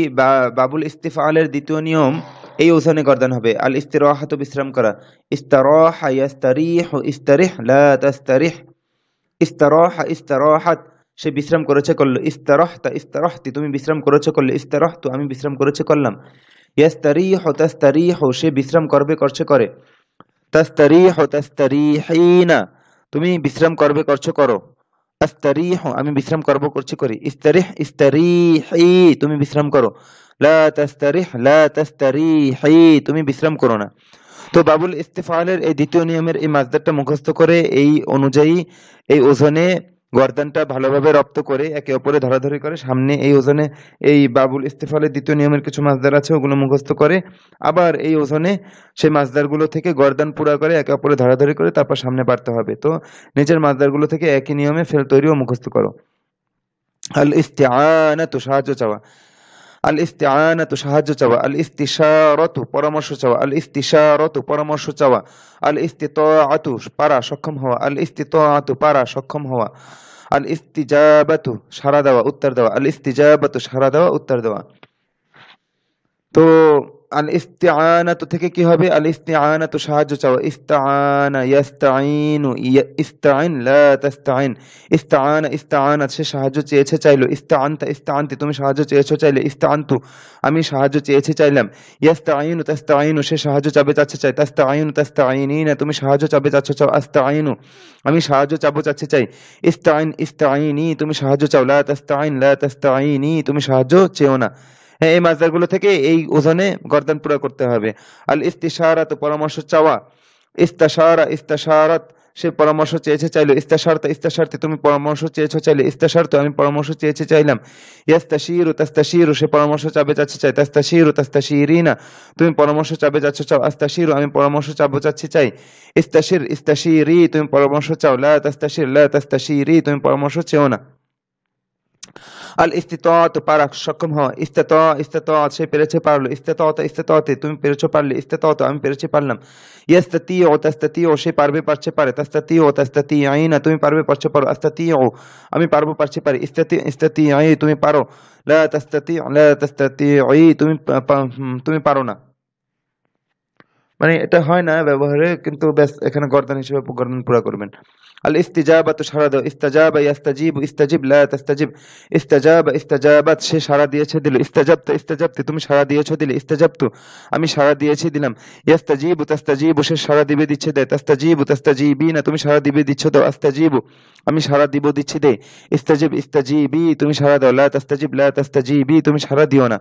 বাবুল ইস্তিফালের দ্বিতীয় নিয়ম এই ওজনে গর্দান হবে। আল ইস্তিরাহাতু, বিশ্রাম করা। ইস্তারাহা ইয়াস্তারিহু, ইস্তারিহ লা তাস্তারিহ। ইস্তারাহা ইস্তারাহাত, সে বিশ্রাম করেছে করলো। ইস্তারাহতা ইস্তারাহতি, তুমি বিশ্রাম করেছে করলে। ইস্তারাহতু, আমি বিশ্রাম করেছে করলাম। ইয়াস্তারিহু তাস্তারিহু, সে বিশ্রাম করবে করছে করে। তাস্তারিহু তাস্তারিহিনা, তুমি বিশ্রাম করবে করছো করো। আস্তারিহু, আমি বিশ্রাম করব করছি করি। ইস্তারিহ ইস্তারিহি, তুমি বিশ্রাম করো। লা তাস্তারিহ লা তাস্তারিহি, তুমি বিশ্রাম করো না। তো বাবুল ইস্তিফালের এই দ্বিতীয় নিয়মের এই মাসদারটা মুখস্থ করে এই অনুযায়ী এই ওজনে গর্দানটা ভালোভাবে রপ্ত করে একে অপরে ধরাধরি করে সামনে এই ওজনে এই বাবুল ইস্তিফালের দ্বিতীয় নিয়মের কিছু মাসদার আছে, ওগুলো মুখস্থ করে আবার এই ওজনে সেই মাসদারগুলো থেকে গর্দান পুরা করে একে অপরে ধরাধরি করে তারপর সামনে বাড়তে হবে। তো নিচের মাসদারগুলো থেকে একই নিয়মে ফেল তৈরি ও মুখস্থ করো। আল ইস্তিআনাতু, সাহায্য চাওয়া। আল ইস্তিআনাতু, সাহায্য চাওয়া। আল ইস্তিশারাতু, পরামর্শ চাওয়া। আল ইস্তিশারাতু, পরামর্শ চাওয়া। আল ইস্তিতাআতু, পারা সক্ষম হওয়া। আল ইস্তিতাআতু, পারা সক্ষম হওয়া। আল ইস্তিজাবাতু, সাড়া দেওয়া উত্তর দেওয়া। আল ইস্তিজাবাতু, সাড়া দেওয়া উত্তর দেওয়া। তো আল ইস্তিআনাতু থেকে কি হবে? আল ইস্তিআনাতু, সাহায্য চাওয়া। ইস্তাআনা ইয়াস্তাঈনু, ইস্তাঈন লা তাস্তাঈন। ইস্তাআনা ইস্তাআনা, সে সাহায্য চেয়েছে চাইলো। ইস্তাআনতা ইস্তাআনতি, তুমি সাহায্য চেয়েছো চাইলে। ইস্তাআনতু, আমি সাহায্য চেয়েছি চাইলাম। ইয়াস্তাঈনু তাস্তাঈনু, সে সাহায্য চাবে চাচ্ছে চাই। তাস্তাঈনু তাস্তাঈনিনা, তুমি সাহায্য চাবে চাচ্ছ চাও। আস্তাঈনু, আমি সাহায্য চাবো চাচ্ছি চাই। ইস্তাঈন ইস্তাঈনি, তুমি সাহায্য চাও। লা তাস্তাঈন লা তাস্তাঈনি, তুমি সাহায্য চেও না। হ্যাঁ, এই মাসদারগুলো থেকে এই ওজনে গর্দান পুরা করতে হবে। আল ইস্তিশারাত, পরামর্শ চাওয়া। ইস্তাশারা ইস্তাশারাত, সে পরামর্শ চেয়েছে চাইলো। ইস্তাশারতা ইস্তাশারতি, তুমি পরামর্শ চেয়েছো চাইলে। ইস্তাশারতু, আমি পরামর্শ চেয়েছি চাইলাম। ইয়াস্তাশিরু তাস্তাশিরু, সে পরামর্শ চাবে চাচ্ছে চাই। তাস্তাশিরু তাস্তাশিরিনা, তুমি পরামর্শ চাবে চাচ্ছ চাও। আস্তাশিরু, আমি পরামর্শ চাবো চাচ্ছি চাই। ইস্তাশির ইস্তাশিরি, তুমি পরামর্শ চাও। লা তাস্তাশির লা তাস্তাশিরি, তুমি পরামর্শ চেও না। আল ইস্তিতাআত, পারা সক্ষম হওয়া। ইস্তাতাআত, সে পেরেছে পারলো। ইস্তাতাআতা ইস্তাতাআতি, তুমি পেরেছো পারলে। ইস্তাতাআতু, আমি পেরেছি পারলাম। ইয়াস্তাতিউ তাস্তাতিউ, সে পারবে পারছে পারে। তাস্তাতিউ তাস্তাতিআইনা, তুমি পারবে পারছো পারো। আস্তাতিউ, আমি পারবো পারছি পারি। ইস্তাতিআই, তুমি পারো। লা তাস্তাতিউ লা তাস্তাতিই, তুমি পারো না। মানে এটা হয় না ব্যবহারে, কিন্তু ব্যাস এখানে গর্দান হিসেবে গর্দান পুরা করবেন। আল ইস্তিজাবাতু, সাড়া দাও। ইস্তাজাবা ইয়াস্তাজিবু, ইস্তাজিব লা তাস্তাজিব। ইস্তাজাবা ইস্তাজাবাত, সে সাড়া দিয়েছে দিল। ইস্তাজাবতা ইস্তাজাবতি, তুমি সাড়া দিয়েছো দিলে। ইস্তাজাবতু, আমি সাড়া দিয়েছি দিলাম। ইয়াস্তাজিবু তাস্তাজিবু, সে সাড়া দিবে দিচ্ছে দেয়। তাস্তাজিবু তাস্তাজিবিনা, তুমি সাড়া দিবে দিচ্ছ দাও। আস্তাজিবু, আমি সাড়া দিব দিচ্ছি দে। ইস্তাজিব ইস্তাজিবি, তুমি সাড়া দাও। লা তাস্তাজিব লা তাস্তাজিবি, তুমি সাড়া দিও না।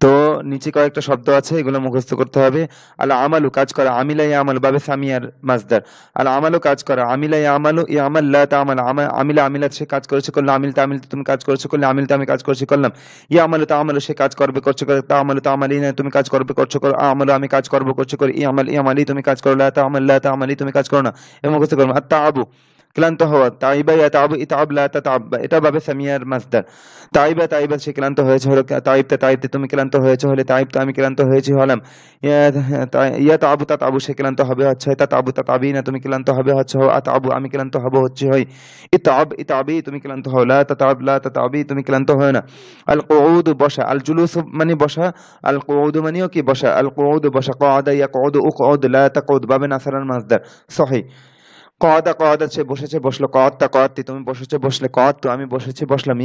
তো নিচে কয়েকটা শব্দ আছে, এগুলো মুখস্থ করতে হবে। আল আমালু কাজ করা, আমিলা ইয়ামালু বাবে সামিয়ার মাসদার। আল আমালু কাজ করা, আমিলা ইয়ামালু ইয়ামাল লা তা'মাল, আমিলা আমিলাত সে কাজ করেছে করলাম, আমিলতা আমিলতা তুমি কাজ করেছো করলে, আমিলতা আমি কাজ করেছি করলাম, ইয়ামালু তা'মালু সে কাজ করবে করছে করে, তা'মালু তা'মালিনা তুমি কাজ করবে করছো করো, আমালু আমি কাজ করব করছে করে, ইয়ামাল ইয়ামালি তুমি কাজ করো, লা তা'মাল লা তা'মালি তুমি কাজ করো না। এবং মুখস্থ করলাম। আত তা'আবু ক্লান্ত হওয়া, তাইবা ইয়াতা'আবু ইতআব লা তাতআব, এটা বাবে সামিয়ার মাসদার। তাইবা তাইবা সে ক্লান্ত হয়েছে হলো, তাইবতা তাইবতে তুমি ক্লান্ত হয়েছে হলে, তাইবতা আমি ক্লান্ত হয়েছি হলাম। ইয়াতা'আবু তাতআবু সে ক্লান্ত হবে হচ্ছে হয়, তাতআবু তাতআবিনা তুমি ক্লান্ত হবে হচ্ছে হও, আতআবু আমি ক্লান্ত হব হচ্ছে হয়, ইতআব ইতআবি তুমি ক্লান্ত হও, লা তাতআব লা তাতআবি তুমি ক্লান্ত হয় না। আল কুউদ বসা, আল জুলুস মানে বসা, আল কুউদ মানেও কি বসা, আল কুউদ বসা, ক্বাদা ইয়াকউদু উকউদ লা তাকউদ বাবে নাসারান মাসদার সহিহ। কদা কদা সে বসেছে বসলো, কদতা কদতি তুমি বসেছে বসলে, কদতু আমি বসেছি বসলাম,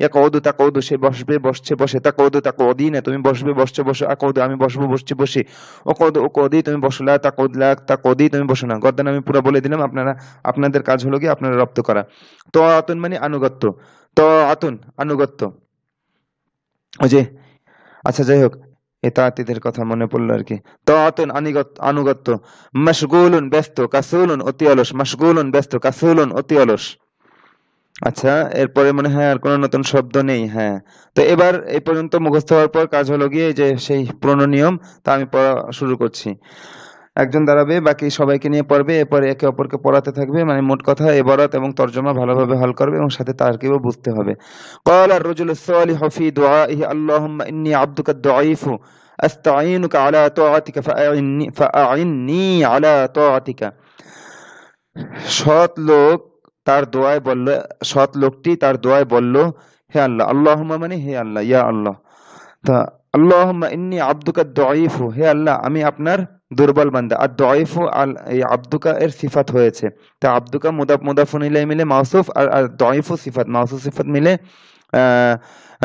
ইয়াকউদু তাকউদু সে বসবে বসছে বসে, তাকউদু তাকউদিনা তুমি বসবে বসছে বসো, আকউদু আমি বসবো বসছি বসি, উকউদু উকউদি তুমি বসো, লা তাকউদ লা তাকউদি তুমি বসো না। গর্দান আমি পুরো বলে দিলাম, আপনাদের কাজ হলো কি আপনারা রপ্ত করা। তাআতুন মানে আনুগত্য, তাআতুন আনুগত্য। ওই যে আচ্ছা যাই হোক, এতাতিদের কথা মনে পড়লো আর কি। তাআতুন আনুগত্য। মাশগুলুন ব্যস্ত, কাসুলুন অতি অলস, মাশগুলুন ব্যস্ত, কাসুলুন অতি অলস। আচ্ছা, এরপরে মনে হয় আর কোনো নতুন শব্দ নেই। হ্যাঁ, তো এবার এই পর্যন্ত মুখস্থ হওয়ার পর কাজ হলো গিয়ে যে সেই পুরনো নিয়ম, তা আমি পড়া শুরু করছি। একজন দাঁড়াবে, বাকি সবাইকে নিয়ে পড়বে, এরপরে একে অপরকে পড়াতে থাকবে। মানে মোট কথা ইবারত এবং তর্জমা ভালোভাবে হল করবে এবং সাথে তারকিবও বুঝতে হবে। قال الرجل الصالح في دعائه اللهم إني عبدك الضعيف أستعينك على طاعتك فأعني على طاعتك। সৎ লোক তার দোয়ায় বলল, সৎ লোকটি তার দোয়ায় বলল, হে আল্লাহ, আল্লাহুম্মা মানে হে আল্লাহ, ইয়া আল্লাহ। তা আল্লাহুম্মা ইন্নী আবদুকা দাঈফু, হে আল্লাহ আমি আপনার দুর্বল বান্দা। আর দাঈফু এই আবদুকা এর সিফাত হয়েছে। তা আবদুকা মুদাফুন ইলাইহি মিলে মাউসুফ, আর দাঈফু সিফাত, মাউসুফ সিফাত মিলে আহ,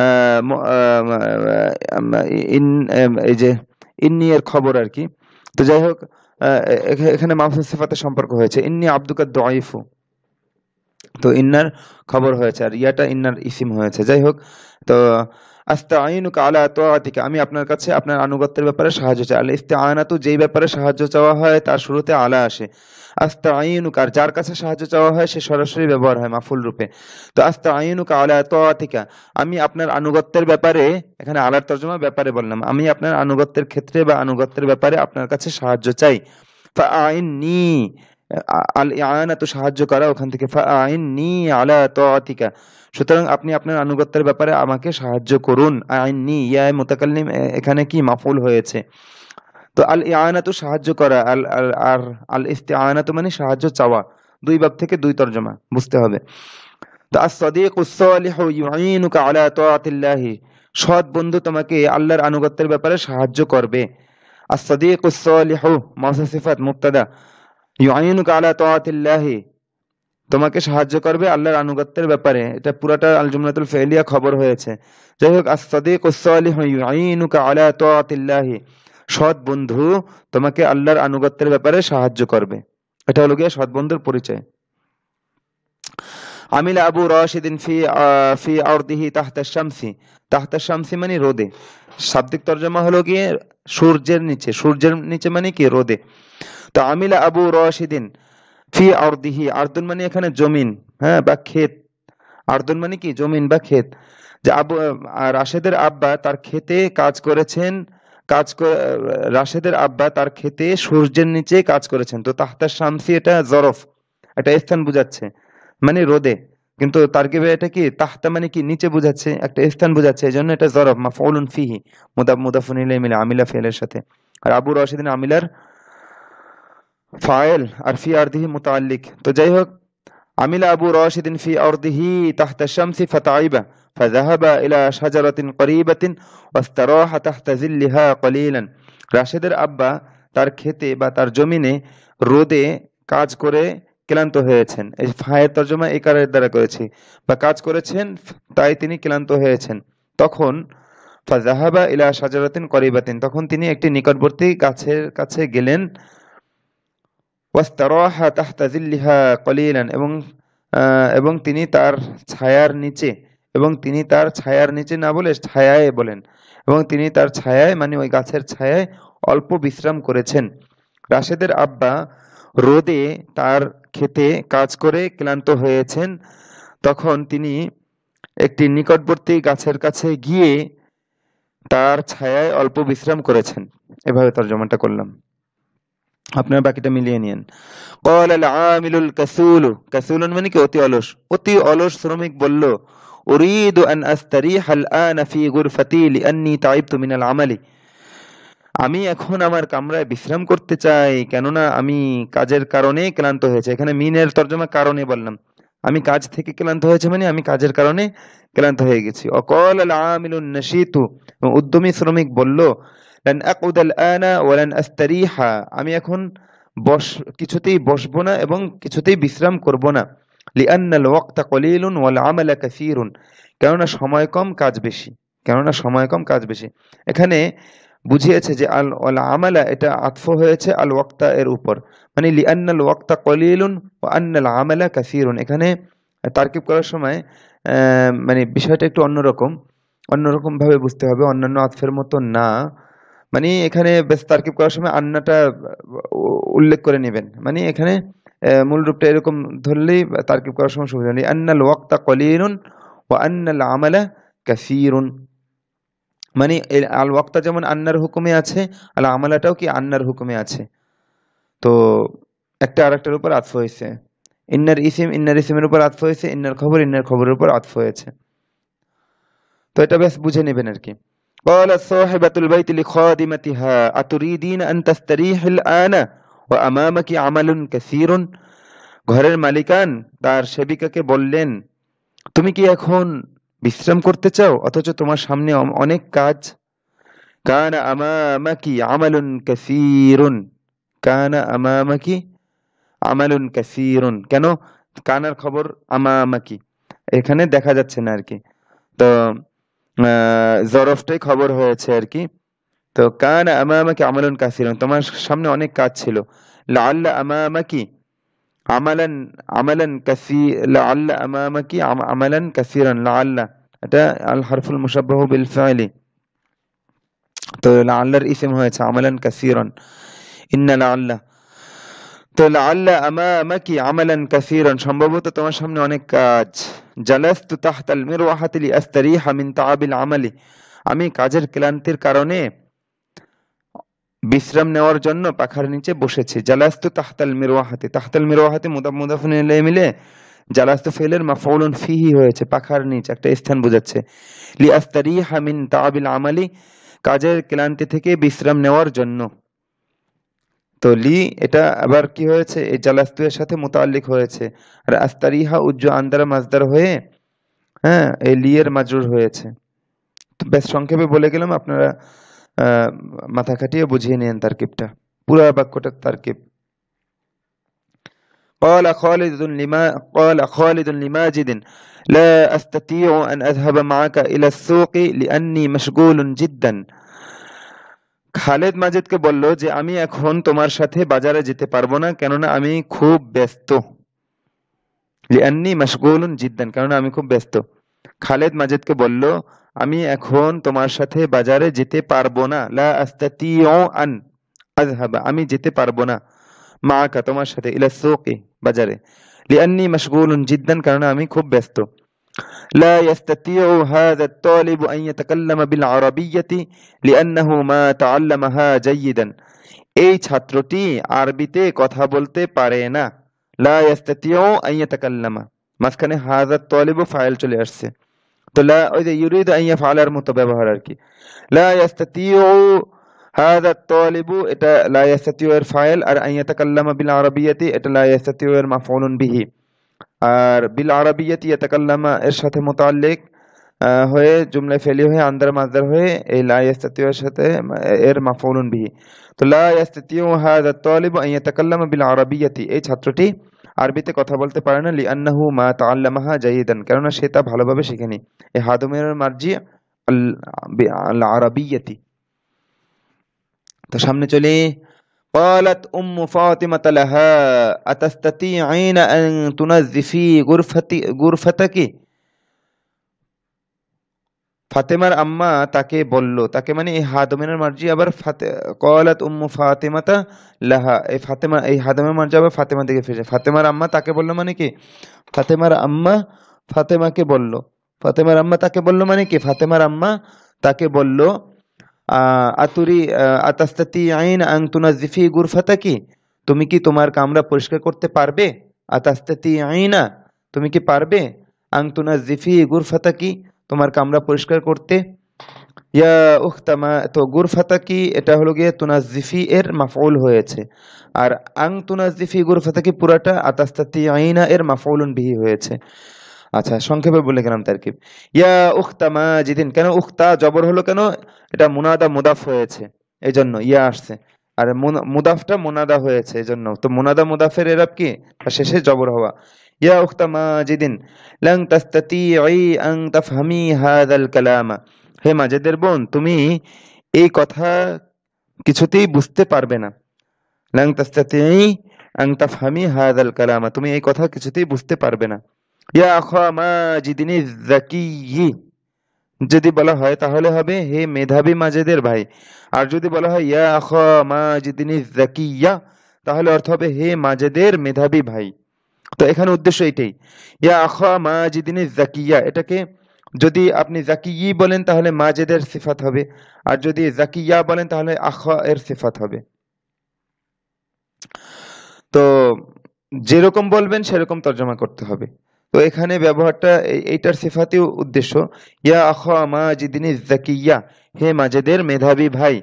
আহ, ম- আহ, ইন এই যে ইন্নি এর খবর আর কি। তো যাই হোক, এখানে মাউসুফ সিফাতের সম্পর্ক হয়েছে, ইন্নি আবদুকা দাঈফু, তো ইন্নার খবর হয়েছে আর ইয়াটা ইন্নার ইসিম হয়েছে। যাই হোক, তো আস্তাঈনুকা আলা তাআতিকা আমি আপনার কাছে আপনার আনুগত্যের ব্যাপারে সাহায্য চাই। আল ইস্তিআনাতু যেই ব্যাপারে সাহায্য চাওয়া হয় তার শুরুতে আলা আসে। আস্তাঈনুকা যার কাছে সাহায্য চাওয়া হয় সে সরাসরি ব্যবহার হয় মাফুল রূপে। তো আস্তাঈনুকা আলা তাআতিকা আমি আপনার আনুগত্যের ব্যাপারে, এখানে আলার তর্জমা ব্যাপারে বললাম, আমি আপনার আনুগত্যের ক্ষেত্রে বা আনুগত্যের ব্যাপারে আপনার কাছে সাহায্য চাই। ফাআইননি আল ইয়ানাতু সাহায্য করা, ওখান থেকে ফাআইননি আলা তাআতিকা, সুতরাং আপনি আপনার আনুগত্যের ব্যাপারে আমাকে সাহায্য করুন। আইননি ইয়া মুতাকাল্লিম এখানে কি মাফউল হয়েছে। তো আল ইয়ানাতু সাহায্য করা, আল আল আর আল ইস্তিআনাতু মানে সাহায্য চাওয়া, দুই বাব থেকে দুই তরজমা বুঝতে হবে। তো আস-সাদিকুস সালিহু ইউঈনুকা আলা তাআতিল্লাহি সৎ বন্ধু তোমাকে আল্লাহর আনুগত্যের ব্যাপারে সাহায্য করবে। আস-সাদিকুস সালিহু মাউসুফ সিফাত মুবতাদা, ইউঈনুকা আলা তাআতিল্লাহি তোমাকে সাহায্য করবে আল্লাহর আনুগত্যের ব্যাপারে, এটা পুরাটা আল জুমলাতুল ফি'লিয়া খবর হয়েছে। যাই হোক, আস-সাদিকুস সালিহু ইউঈনুকা আলা তাআতিল্লাহি সৎ বন্ধু তোমাকে আল্লাহর আনুগত্যের ব্যাপারে সাহায্য করবে, এটা হলো গিয়ে সৎ বন্ধুর পরিচয়। আমিলা আবু রাশিদিন ফি আরদিহি তাহতা শামসি, তাহতা শামসি মানে রোদে, শাব্দিক তরজমা হলো গিয়ে সূর্যের নিচে, সূর্যের নিচে মানে কি রোদে। তো আমিলা আবু রাশিদিন ফি আরদিহি, আরদুন মানে এখানে জমিন, হ্যাঁ, বা ক্ষেত। আরদুন মানে কি জমিন বা ক্ষেত। যে রাশেদের আব্বা তার ক্ষেতে কাজ করেছেন, কাজ করে রাশেদের আব্বা তার ক্ষেতে সূর্যের নিচে কাজ করেছেন। তো তাহতা শামসি এটা জরফ, এটা স্থান বুঝাচ্ছে মানে রোদে, কিন্তু তারকিবে এটা কি তাহতা মানে কি নিচে বুঝাচ্ছে, একটা স্থান বুঝাচ্ছে, এই জন্য এটা জরফ মাফউলুন ফিহি, মুদাফুন ইলাইহি মিলে আমিলা ফেলের সাথে। আর আবু রাশিদিন আমিলার ফাইল আর ফি আরদিহি মুতাআল্লিক। তো যাই হোক, আমিলা আবু রাশিদিন ফি আরদিহি তাহতা শামসি ফাতাইবা ফাযাহাবা ইলা শাজারাতিন করিবাতিন ওয়াস্তারাহা তাহতা জিল্লিহা কলিলান। রাশেদের আব্বা তার খেতে বা তার জমিনে রোদে কাজ করে ক্লান্ত হয়েছেন, এই ফায়ের তর্জমা এই কারের দ্বারা করেছি, বা কাজ করেছেন তাই তিনি ক্লান্ত হয়েছেন। তখন ফাযাহাবা ইলা শাজারাতিন করিবাতিন তখন তিনি একটি নিকটবর্তী গাছের কাছে গেলেন। ওয়াস্তারাহা তাহতা জিল্লিহা কলিলান এবং তিনি তার ছায়ার নিচে এবং তিনি তার ছায়ার নিচে না বলে ছায়ায় বলেন, এবং তিনি তার ছায়ায় মানে ওই গাছের ছায়ায় অল্প বিশ্রাম করেছেন। রাশেদের আব্বা রোদে তার ক্ষেতে কাজ করে ক্লান্ত হয়েছেন, তখন তিনি একটি নিকটবর্তী গাছের কাছে গিয়ে তার ছায়ায় অল্প বিশ্রাম করেছেন। এভাবে তর্জমাটা করলাম, আপনারা বাকিটা মিলিয়ে নিন। قال العامل الكسول كسول মানে কি অতি অলস, অতি অলস শ্রমিক বলল أريد أن أستريح الآن في غرفتي لأني تعبت من العمل। আমি এখন আমার কামরায় বিশ্রাম করতে চাই, কেননা আমি কাজের কারণে ক্লান্ত হয়েছে। এখানে মিনের তর্জমা কারণে বললাম, আমি কাজ থেকে ক্লান্ত হয়েছে মানে আমি কাজের কারণে ক্লান্ত হয়ে গেছি। অকল আল আমিলুন নাশিতু, উদ্যমী শ্রমিক বলল লান আকুদ আল আনা ওয়ালান আস্তারিহা, আমি এখন কিছুতেই বসবো না এবং কিছুতেই বিশ্রাম করব না। লিআন্নাল ওয়াক্তা কলিলুন ওয়াল আমালা কাসীরুন, কেননা সময় কম কাজ বেশি, কেননা সময় কম কাজ বেশি। এখানে বুঝিয়েছে যে আল আমালা এটা আতফ হয়েছে আল ওয়াক্তা এর উপর, মানে লিআন্নাল ওয়াক্তা কলিলুন ওয়া আন্নাল আমালা কাসীরুন। এখানে তারকিব করার সময় মানে বিষয়টা একটু অন্যরকম, অন্যরকম ভাবে বুঝতে হবে, অন্যান্য আতফের মতো না। মানে এখানে বেশ তারকিব করার সময় আন্নাটা উল্লেখ করে নেবেন, মানে এখানে মূল রূপটা এরকম ধরলেই তারকিব করার সময় সুবিধা নেই। আন্নাল ওয়াক্তা কলিলুন ওয়া আন্নাল আমালা কাসীরুন, মানে আল ওয়াক্তা যেমন আন্নার হুকুমে আছে, আল আমালাটাও কি আন্নার হুকুমে আছে। তো একটা আরেকটার উপর আতফ হয়েছে, ইন্নার ইসিমের উপর আতফ হয়েছে, ইন্নার খবরের উপর আতফ হয়েছে। তো এটা বেশ বুঝে নেবেন আর কি। قالت صاحبة البيت لخادمتها أتريدين أن تستريحي الآن وأمامك عمل كثير। ঘরের মালিকান তার সেবিকাকে বললেন, তুমি কি এখন বিশ্রাম করতে চাও অথচ তোমার সামনে অনেক কাজ। কানা আমামাকি আমালুন কাসীরুন, কানা আমামাকি আমালুন কাসীরুন, কেন কানার খবর আমামাকি এখানে দেখা যাচ্ছে না আর কি, তো জরফটাই খবর হয়েছে আর কি। তো কানা আমামাকি আমালুন কাসীরুন, তোমার সামনে অনেক কাজ ছিল। লাআল্লা আমামাকি আমালান আমালান লাআল্লা আমামাকি আমালান কাসীরান, লাআল্লা এটা আল হারফুল মুশাব্বাহু বিল ফাইলি, তো লাআল্লার ইসম হয়েছে আমালান কাসীরান, ইন্না লাআল্লা। তো লাআল্লা আমামাকি আমালান কাসীরান, সম্ভবত তোমার সামনে অনেক কাজ। জালাস্তু তাহতাল মিরওয়াহাতি লিআস্তারিহা মিন তাআবিল আমালি, আমি কাজের ক্লান্তির কারণে বিশ্রাম নেওয়ার জন্য পাখার নিচে বসেছি। জালাস্তু তাহতাল মিরওয়াহাতি মুদাফুন ইলাইহি মিলে জালাস্তু ফেলের মাফউলুন ফিহি হয়েছে, পাখার নিচ একটা স্থান বোঝাচ্ছে। লিআস্তারিহা মিন তাআবিল আমালি, কাজের ক্লান্তি থেকে বিশ্রাম নেওয়ার জন্য। তো লি এটা আবার কি হয়েছে, এই জালাস্তু এর সাথে মুতাআল্লিক হয়েছে, আর আস্তারিহা উজ্জু আন্দারা মাজদার হয়ে হ্যাঁ এই লি এর মাজরুর হয়েছে। তো বেশ সংক্ষেপে বলে গেলাম, আপনারা মাথা খাটিয়ে বুঝিয়ে নিন তারকিবটা, পুরো বাক্যটার তারকিব। قال خالد لماجد لا أستطيع أن أذهب معك إلى السوق لأني مشغول جدا। খালেদ মাজিদকে বলল যে আমি এখন তোমার সাথে বাজারে যেতে পারবো না, কেননা আমি খুব ব্যস্ত। লিআন্নি মাশগুলুন জিদ্দান, কেননা আমি খুব ব্যস্ত। খালেদ মাজিদকে বলল আমি এখন তোমার সাথে বাজারে যেতে পারবো না। লা আস্তাতিউ আন আযহাবা, আমি যেতে পারবো না, মাআকা তোমার সাথে, ইলা সুকি বাজারে, লিআন্নি মাশগুলুন জিদ্দান, কারণ আমি খুব ব্যস্ত। লা ইয়াস্তাতিউ হাযা আত-তালিব আন ইয়াতাকাল্লামা বিল আরাবিয়্যাতি লিআন্নাহু মা তাআল্লামাহা জাইয়্যিদান, এই ছাত্রটি আরবিতে কথা বলতে পারে না। লা ইয়াস্তাতিউ আন ইয়াতাকাল্লামা, মাঝখানে হাযা আত-তালিব ফাইল চলে আসছে, তো লা ওই যে ইউরিদু আন ইয়াফআলার মতো ব্যবহার আর কি। লা ইয়াস্তাতিউ হাযা আত-তালিব, এটা লা ইয়াস্তাতিউ এর ফাইল, আর আন ইয়াতাকাল্লামা বিল আরাবিয়্যাতি এটা লা ইয়াস্তাতিউ এর মাফউলুন বিহি, আর বিল আরাবিয়্যাতি ইয়াতাকাল্লামা এর সাথে মুতাআল্লিক হয়ে জুমলা ফেলি হয়ে আন্দার মাজদার হয়ে এই লা ইয়াস্তাতিউ এর সাথে এর মাফউলুন বিহি। তো লা ইয়াস্তাতিউ হাযা আত-তালিব আন ইয়াতাকাল্লামা বিল আরাবিয়্যাতি, এই ছাত্রটি আরবিতে কথা বলতে পারে না। লিআন্নাহু মা তাআল্লামাহা জাইয়িদান, কারণ সে তা ভালোভাবে শেখেনি। এই হাদুমের মার্জি আল আরাবিয়্যাতি। তো সামনে চলি। قالت أم فاطمة لها أتستطيعين أن تنظفي غرفتك। ফাতেমার আম্মা তাকে বলল, তাকে মানে এই হাদমিনের মার্জি আবার ক্বালাত উম্মু ফাতিমাতা লাহা, এই ফাতেমা এই হাদমিনের মার্জি আবার ফাতেমার দিকে ফিরে, ফাতেমার আম্মা তাকে বলল মানে কি, ফাতেমার আম্মা ফাতেমাকে বলল, ফাতেমার আম্মা তাকে বলল মানে কি, ফাতেমার আম্মা তাকে বলল আতুরি আতাস্তাতিআইন আন তুনাজ্জিফি গুরফাতাকি, তুমি কি তোমার কামরা পরিষ্কার করতে পারবে, আতাস্তাতিআইনা, তুমি কি পারবে, আন তুনাজ্জিফি গুরফাতাকি, তোমার কামরা পরিষ্কার করতে। ইয়া উখতামা, তো গুরফাতাকি এটা হলো গিয়ে তুনাজ্জিফি এর মাফউল হয়েছে, আর আং তুনাজ্জিফি গুরফাতাকি পুরাটা আতাস্তাতিআইনা এর মাফউলুন বিহি হয়েছে। আচ্ছা, সংক্ষেপে বলে গেলাম তারকিব। ইয়া উখতা মাজিদিন, কেন উখতা জবর হলো কেন, এটা মুনাদা মুদাফ হয়েছে এই জন্য ইয়া আসছে, আর মুদাফটা মুনাদা হয়েছে এই জন্য, তো মুনাদা মুদাফের এরাব কি, তার শেষে জবর হওয়া। ইয়া উখতা মাজিদিন লান তাস্তাতিঈ আন তাফহামি হাযাল কালামা, হে মাজেদের বোন তুমি এই কথা কিছুতেই বুঝতে পারবে না, লান তাস্তাতিঈ আন তাফহামি হাযাল কালামা, তুমি এই কথা কিছুতেই বুঝতে পারবে না। ইয়া আখা মাজিদিন যাকিয়্যি, যদি বলা হয় তাহলে হবে হে মেধাবী মাজেদের ভাই, আর যদি বলা হয় ইয়া আখা মাজিদিন যাকিয়্যা, তাহলে অর্থ হবে হে মাজেদের মেধাবী ভাই। তো এখানে উদ্দেশ্য এটাই, ইয়া আখা মাজিদিন যাকিয়্যা, এটাকে যদি আপনি যাকিয়্যি বলেন তাহলে মাজেদের সিফাত হবে, আর যদি যাকিয়্যা বলেন তাহলে আখা এর সিফাত হবে। তো যেরকম বলবেন সেরকম তর্জমা করতে হবে। তো এখানে ব্যবহারটা এইটার সিফাতি উদ্দেশ্য, ইয়া আখা মাজিদিন যাকিয়্যা, হে মাজেদের মেধাবী ভাই,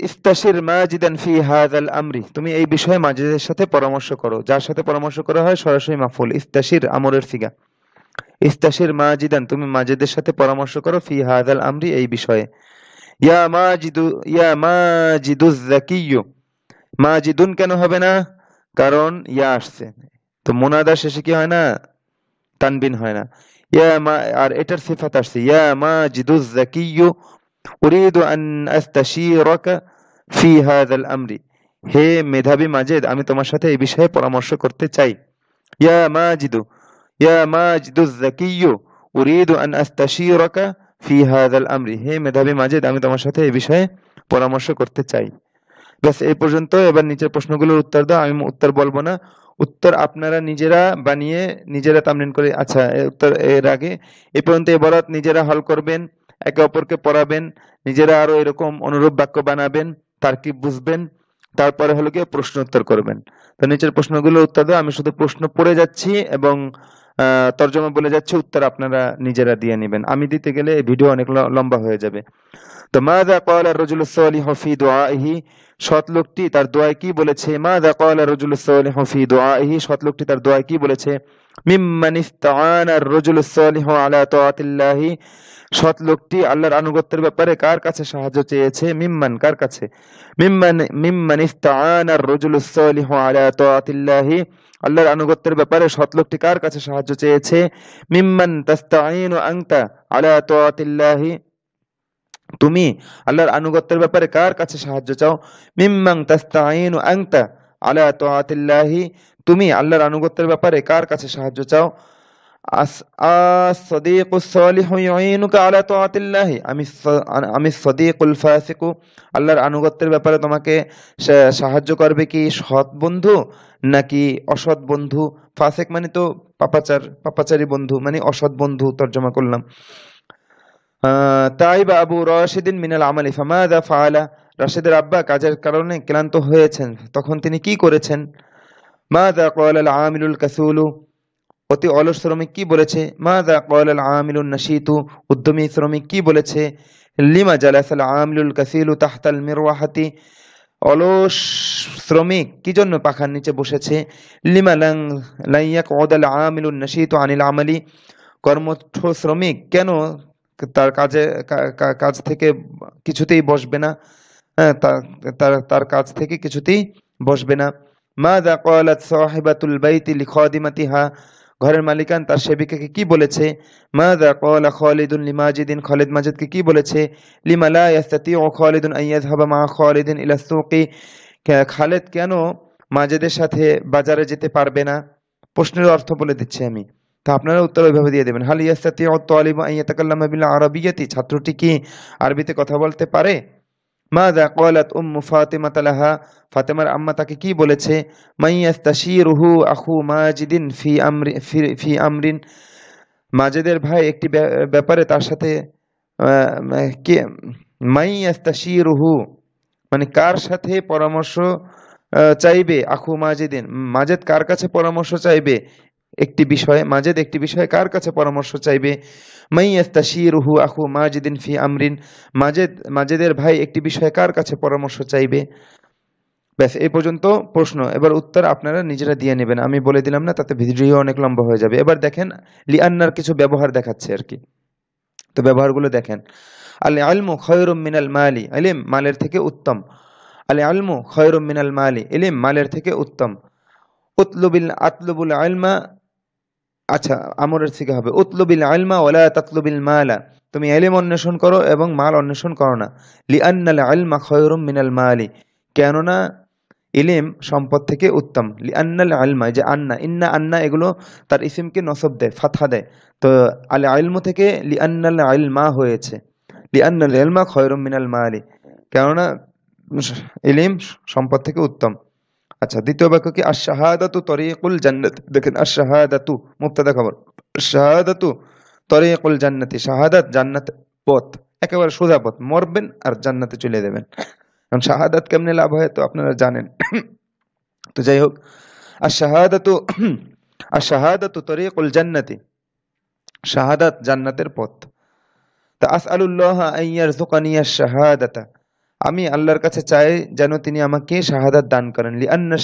ইস্তাশির মাজিদান ফি হাযাল আমরি, তুমি এই বিষয়ে মাজেদের সাথে পরামর্শ করো, যার সাথে পরামর্শ করা হয় সরাসরি মাফউল, ইস্তাশির আমরের সিগা, ইস্তাশির মাজিদান, তুমি মাজেদের সাথে পরামর্শ করো, ফি হাযাল আমরি এই বিষয়ে। ইয়া মাজিদু, ইয়া মাজিদুজ যাকিয়্যু, মাজিদুন কেন হবে না, কারণ ইয়া আসছে, তো মুনাদা শেষে কি হয় না, তানবিন হয় না, ইয়া মা, আর এটার সিফাত আসছে ইয়া মাজিদুজ যাকিয়্যু উরিদু আন আস্তাশীরাকা ফি হাযাল আমরি, হে মেধাবী মাজেদ আমি তোমার সাথে এই বিষয়ে পরামর্শ করতে চাই। ইয়া মাজিদু, ইয়া মাজিদুজ যাকিয়্যু উরিদু আন আস্তাশীরাকা ফি হাযাল আমরি, হে মেধাবী মাজেদ আমি তোমার সাথে এই বিষয়ে পরামর্শ করতে চাই। ব্যাস এই পর্যন্ত। এবার নিচের প্রশ্নগুলোর উত্তর দাও, আমি উত্তর বলবো না, উত্তর আপনারা নিজেরা বানিয়ে নিজেরা তামরিন করে, আচ্ছা উত্তর এর আগে এই পর্যন্ত এবারত নিজেরা হল করবেন, একে অপরকে পড়াবেন, নিজেরা আরো এরকম অনুরূপ বাক্য বানাবেন, তারকিব বুঝবেন, তারপরে হলো গিয়ে প্রশ্ন উত্তর করবেন। তো নিচের প্রশ্নগুলোর উত্তর দাও, আমি শুধু প্রশ্ন পড়ে যাচ্ছি এবং তর্জমা বলে যাচ্ছি, উত্তর আপনারা নিজেরা দিয়ে নেবেন, আমি দিতে গেলে এই ভিডিও অনেক লম্বা হয়ে যাবে। তো মাযা ক্বালা আর-রাজুলুস সালিহু ফি দুআইহি, সৎ লোকটি তার দোয়ায় কি বলেছে, মাযা ক্বালা আর-রাজুলুস সালিহু ফি দুআইহি, সৎ লোকটি তার দোয়ায় কি বলেছে, মিম্মান ইসতাআনা আর-রাজুলুস সালিহু আলা তাআতিল্লাহি, সৎ লোকটি আল্লাহর আনুগত্যের ব্যাপারে কার কাছে সাহায্য চেয়েছে, মিম্মান কার কাছে, মিম্মান ইসতাআনা আর-রাজুলুস সালিহু আলা তাআতিল্লাহি, আল্লাহর আনুগত্যের ব্যাপারে সৎ লোকটি কার কাছে সাহায্য চেয়েছে, মিম্মান তাস্তাঈনু আনতা আলা তাআতিল্লাহি, তুমি আল্লাহর আনুগত্যের ব্যাপারে কার কাছে সাহায্য চাও, মিম্মান তাস্তাঈনু আনতা আলা তাআতিল্লাহি, তুমি আল্লাহর আনুগত্যের ব্যাপারে কার কাছে সাহায্য চাও, as-sadiqus salihu yu'inuka ala তাআতিল্লাহি, আমি সদিকুল ফাসিকু, আল্লাহর আনুগত্যের ব্যাপারে তোমাকে সাহায্য করবে কি সৎ বন্ধু নাকি অসৎ বন্ধু, ফাসিক মানে তো পাপাচারী বন্ধু, মানে অসৎ বন্ধু তর্জমা করলাম। তাইবা আবু রাশিদিন মিনাল আমালি ফামাযা ফাআলা, রাশিদের আব্বা কাজের কারণে ক্লান্ত হয়েছেন, তখন তিনি কি করেছেন। মাযা ক্বালাল আমিলুল কাসুলু, অতি অলস শ্রমিক কি বলেছে। মাযা ক্বালাল আমিলুন নাশীতু, উদ্যমী শ্রমিক কি বলেছে। লিমা জালাসাল আমিলুল কাসিলু তাহতাল মিরওয়াহাতি, অলস শ্রমিক কি জন্য পাখার নিচে বসেছে। লিমা লাং ইয়াকউদাল আমিলুন নাশীতু আনিল আমালি, কর্মঠ শ্রমিক কেন তার কাজ থেকে কিছুতেই বসবে না, তার কাজ থেকে কিছুতেই বসবে না। মাযা ক্বালাত সাহিবাতুল বাইতি লিখাদিমাতিহা, ঘরের মালিকান তার সেবিকাকে কি বলেছে। মাযা ক্বালা খালিদুন লিমাজিদিন, খালিদ মাজিদকে কি বলেছে। লিমা লা ইস্তাতিউ খালিদুন আন ইয়াযহাবা মা খালিদিন ইলা সুকি, খালিদ কেন মাজেদের সাথে বাজারে যেতে পারবে না। প্রশ্নের অর্থ বলে দিচ্ছি আমি। তো আপনারা উত্তর ওইভাবে দিয়ে দেবেন। হাল ইয়াস্তাতিউ আত-তালিবু আন ইয়াতাকাল্লামা বিল আরাবিয়্যাতি, ছাত্রটি কি আরবিতে কথা বলতে পারে? মাযা ক্বালাত উম্মু ফাতিমাতা লাহা, ফাতেমার আম্মা তাকে কি বলেছে? মান ইয়াস্তাশীরুহু আখু মাজিদিন ফি আমরিন, মাজেদের ভাই একটি ব্যাপারে তার সাথে কে, মান ইয়াস্তাশীরুহু মানে কার সাথে পরামর্শ চাইবে? আখু মাজেদিন, মাজেদ কার কাছে পরামর্শ চাইবে একটি বিষয়ে? মাজেদ একটি বিষয়ে কার কাছে পরামর্শ চাইবে? মান ইয়াস্তাশীরুহু আখু মাজিদিন ফি আমরিন, মাজেদের ভাই একটি বিষয়ে কার কাছে পরামর্শ চাইবে? ব্যাস, এই পর্যন্ত প্রশ্ন। এবার উত্তর আপনারা নিজেরা দিয়ে নেবেন, আমি বলে দিলাম না, তাতে ভিডিও অনেক লম্বা হয়ে যাবে। এবার দেখেন লিআন্নার কিছু ব্যবহার দেখাচ্ছে আর কি, তো ব্যবহারগুলো দেখেন। আল ইলমু খায়রুম মিনাল মালি, ইলম মালের থেকে উত্তম। আল ইলমু খায়রুম মিনাল মালি, ইলম মালের থেকে উত্তম। আতলুবুল ইলমা, আচ্ছা আমরের থেকে হবে উতলুবিল ইলমা ওয়ালা তাতলুবিল মালা, তুমি ইলম অন্বেষণ করো এবং মাল অন্বেষণ করো না। লিআন্নাল ইলমা খায়রুম মিনাল মালি, কেননা ইলম সম্পদ থেকে উত্তম। লিআন্নাল ইলমা, যে আন্না, ইন্না, আন্না এগুলো তার ইসিমকে নসব দেয়, ফাতহা দেয়, তো আল ইলমু থেকে লিআন্নাল ইলমা হয়েছে। লিআন্নাল ইলমা খায়রুম মিনাল মালি, কেননা ইলম সম্পদ থেকে উত্তম। আচ্ছা, দ্বিতীয় বাক্য কি? আশ-শাহাদাতু তরিকুল জান্নাত, দেখেন আশ-শাহাদাতু মুবতাদা খবর, শাহাদাতু তরিকুল জান্নাতি, শাহাদাত জান্নাতের পথ, একেবারে সোজা পথ, মরবেন আর জান্নাতে চলে যাবেন। কারণ শাহাদাত কেমনে লাভ হয় তো আপনারা জানেন। তো যাই হোক, আশ-শাহাদাতু আশ-শাহাদাতু তরিকুল জান্নাতি, শাহাদাত জান্নাতের পথ। তা আসআলুল্লাহ আন ইয়ারযুকানি আশ-শাহাদাতা, আমি আল্লাহর কাছে চাই যেন তিনি আমাকে শাহাদাত দান করেন। লিআন্না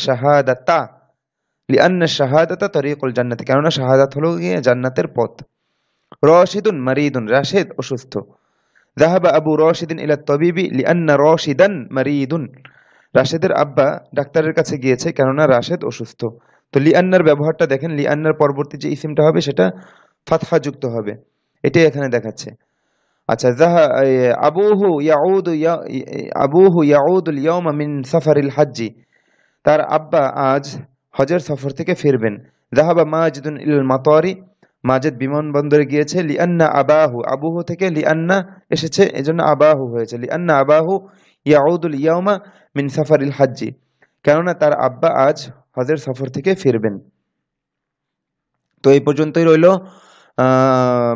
শাহাদাতা তরিকুল জান্নাতি, কেননা শাহাদাত হলো গিয়ে জান্নাতের পথ। রাশিদুন মারিদুন, রাশেদ অসুস্থ। যাহাবা আবু রাশিদিন ইলা তাবিবি লিআন্না রাশিদান মারিদুন, রাশেদের আব্বা ডাক্তারের কাছে গিয়েছে কেননা রাশেদ অসুস্থ। তো লিআন্নার ব্যবহারটা দেখেন, লিআন্নার পরবর্তী যে ইসিমটা হবে সেটা ফাতহা যুক্ত হবে, এটাই এখানে দেখাচ্ছে। আচ্ছা, আবুহু ইয়াউদুল ইয়াওমা মিন সাফারিল হাজ্জি, তার আব্বা আজ হজের সফর থেকে ফিরবেন। যাহাবা মাজিদুন ইলাল মাতারি, মাজেদ বিমানবন্দরে গিয়েছে। লিআন্না আবাহু, আবুহু থেকে লিআন্না এসেছে এজন্য আবাহু হয়েছে। লিআন্না আবাহু ইয়াউদুল ইয়াওমা মিন সাফারিল হাজ্জি, কেননা তার আব্বা আজ হজের সফর থেকে ফিরবেন। তো এই পর্যন্তই রইলো।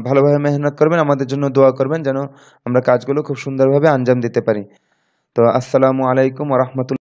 ভালোভাবে মেহনত করবেন, আমাদের জন্য দোয়া করবেন যেন আমরা কাজগুলো খুব সুন্দরভাবে আঞ্জাম দিতে পারি। তো আসসালামু আলাইকুম ওয়া রাহমাতুল্লাহ।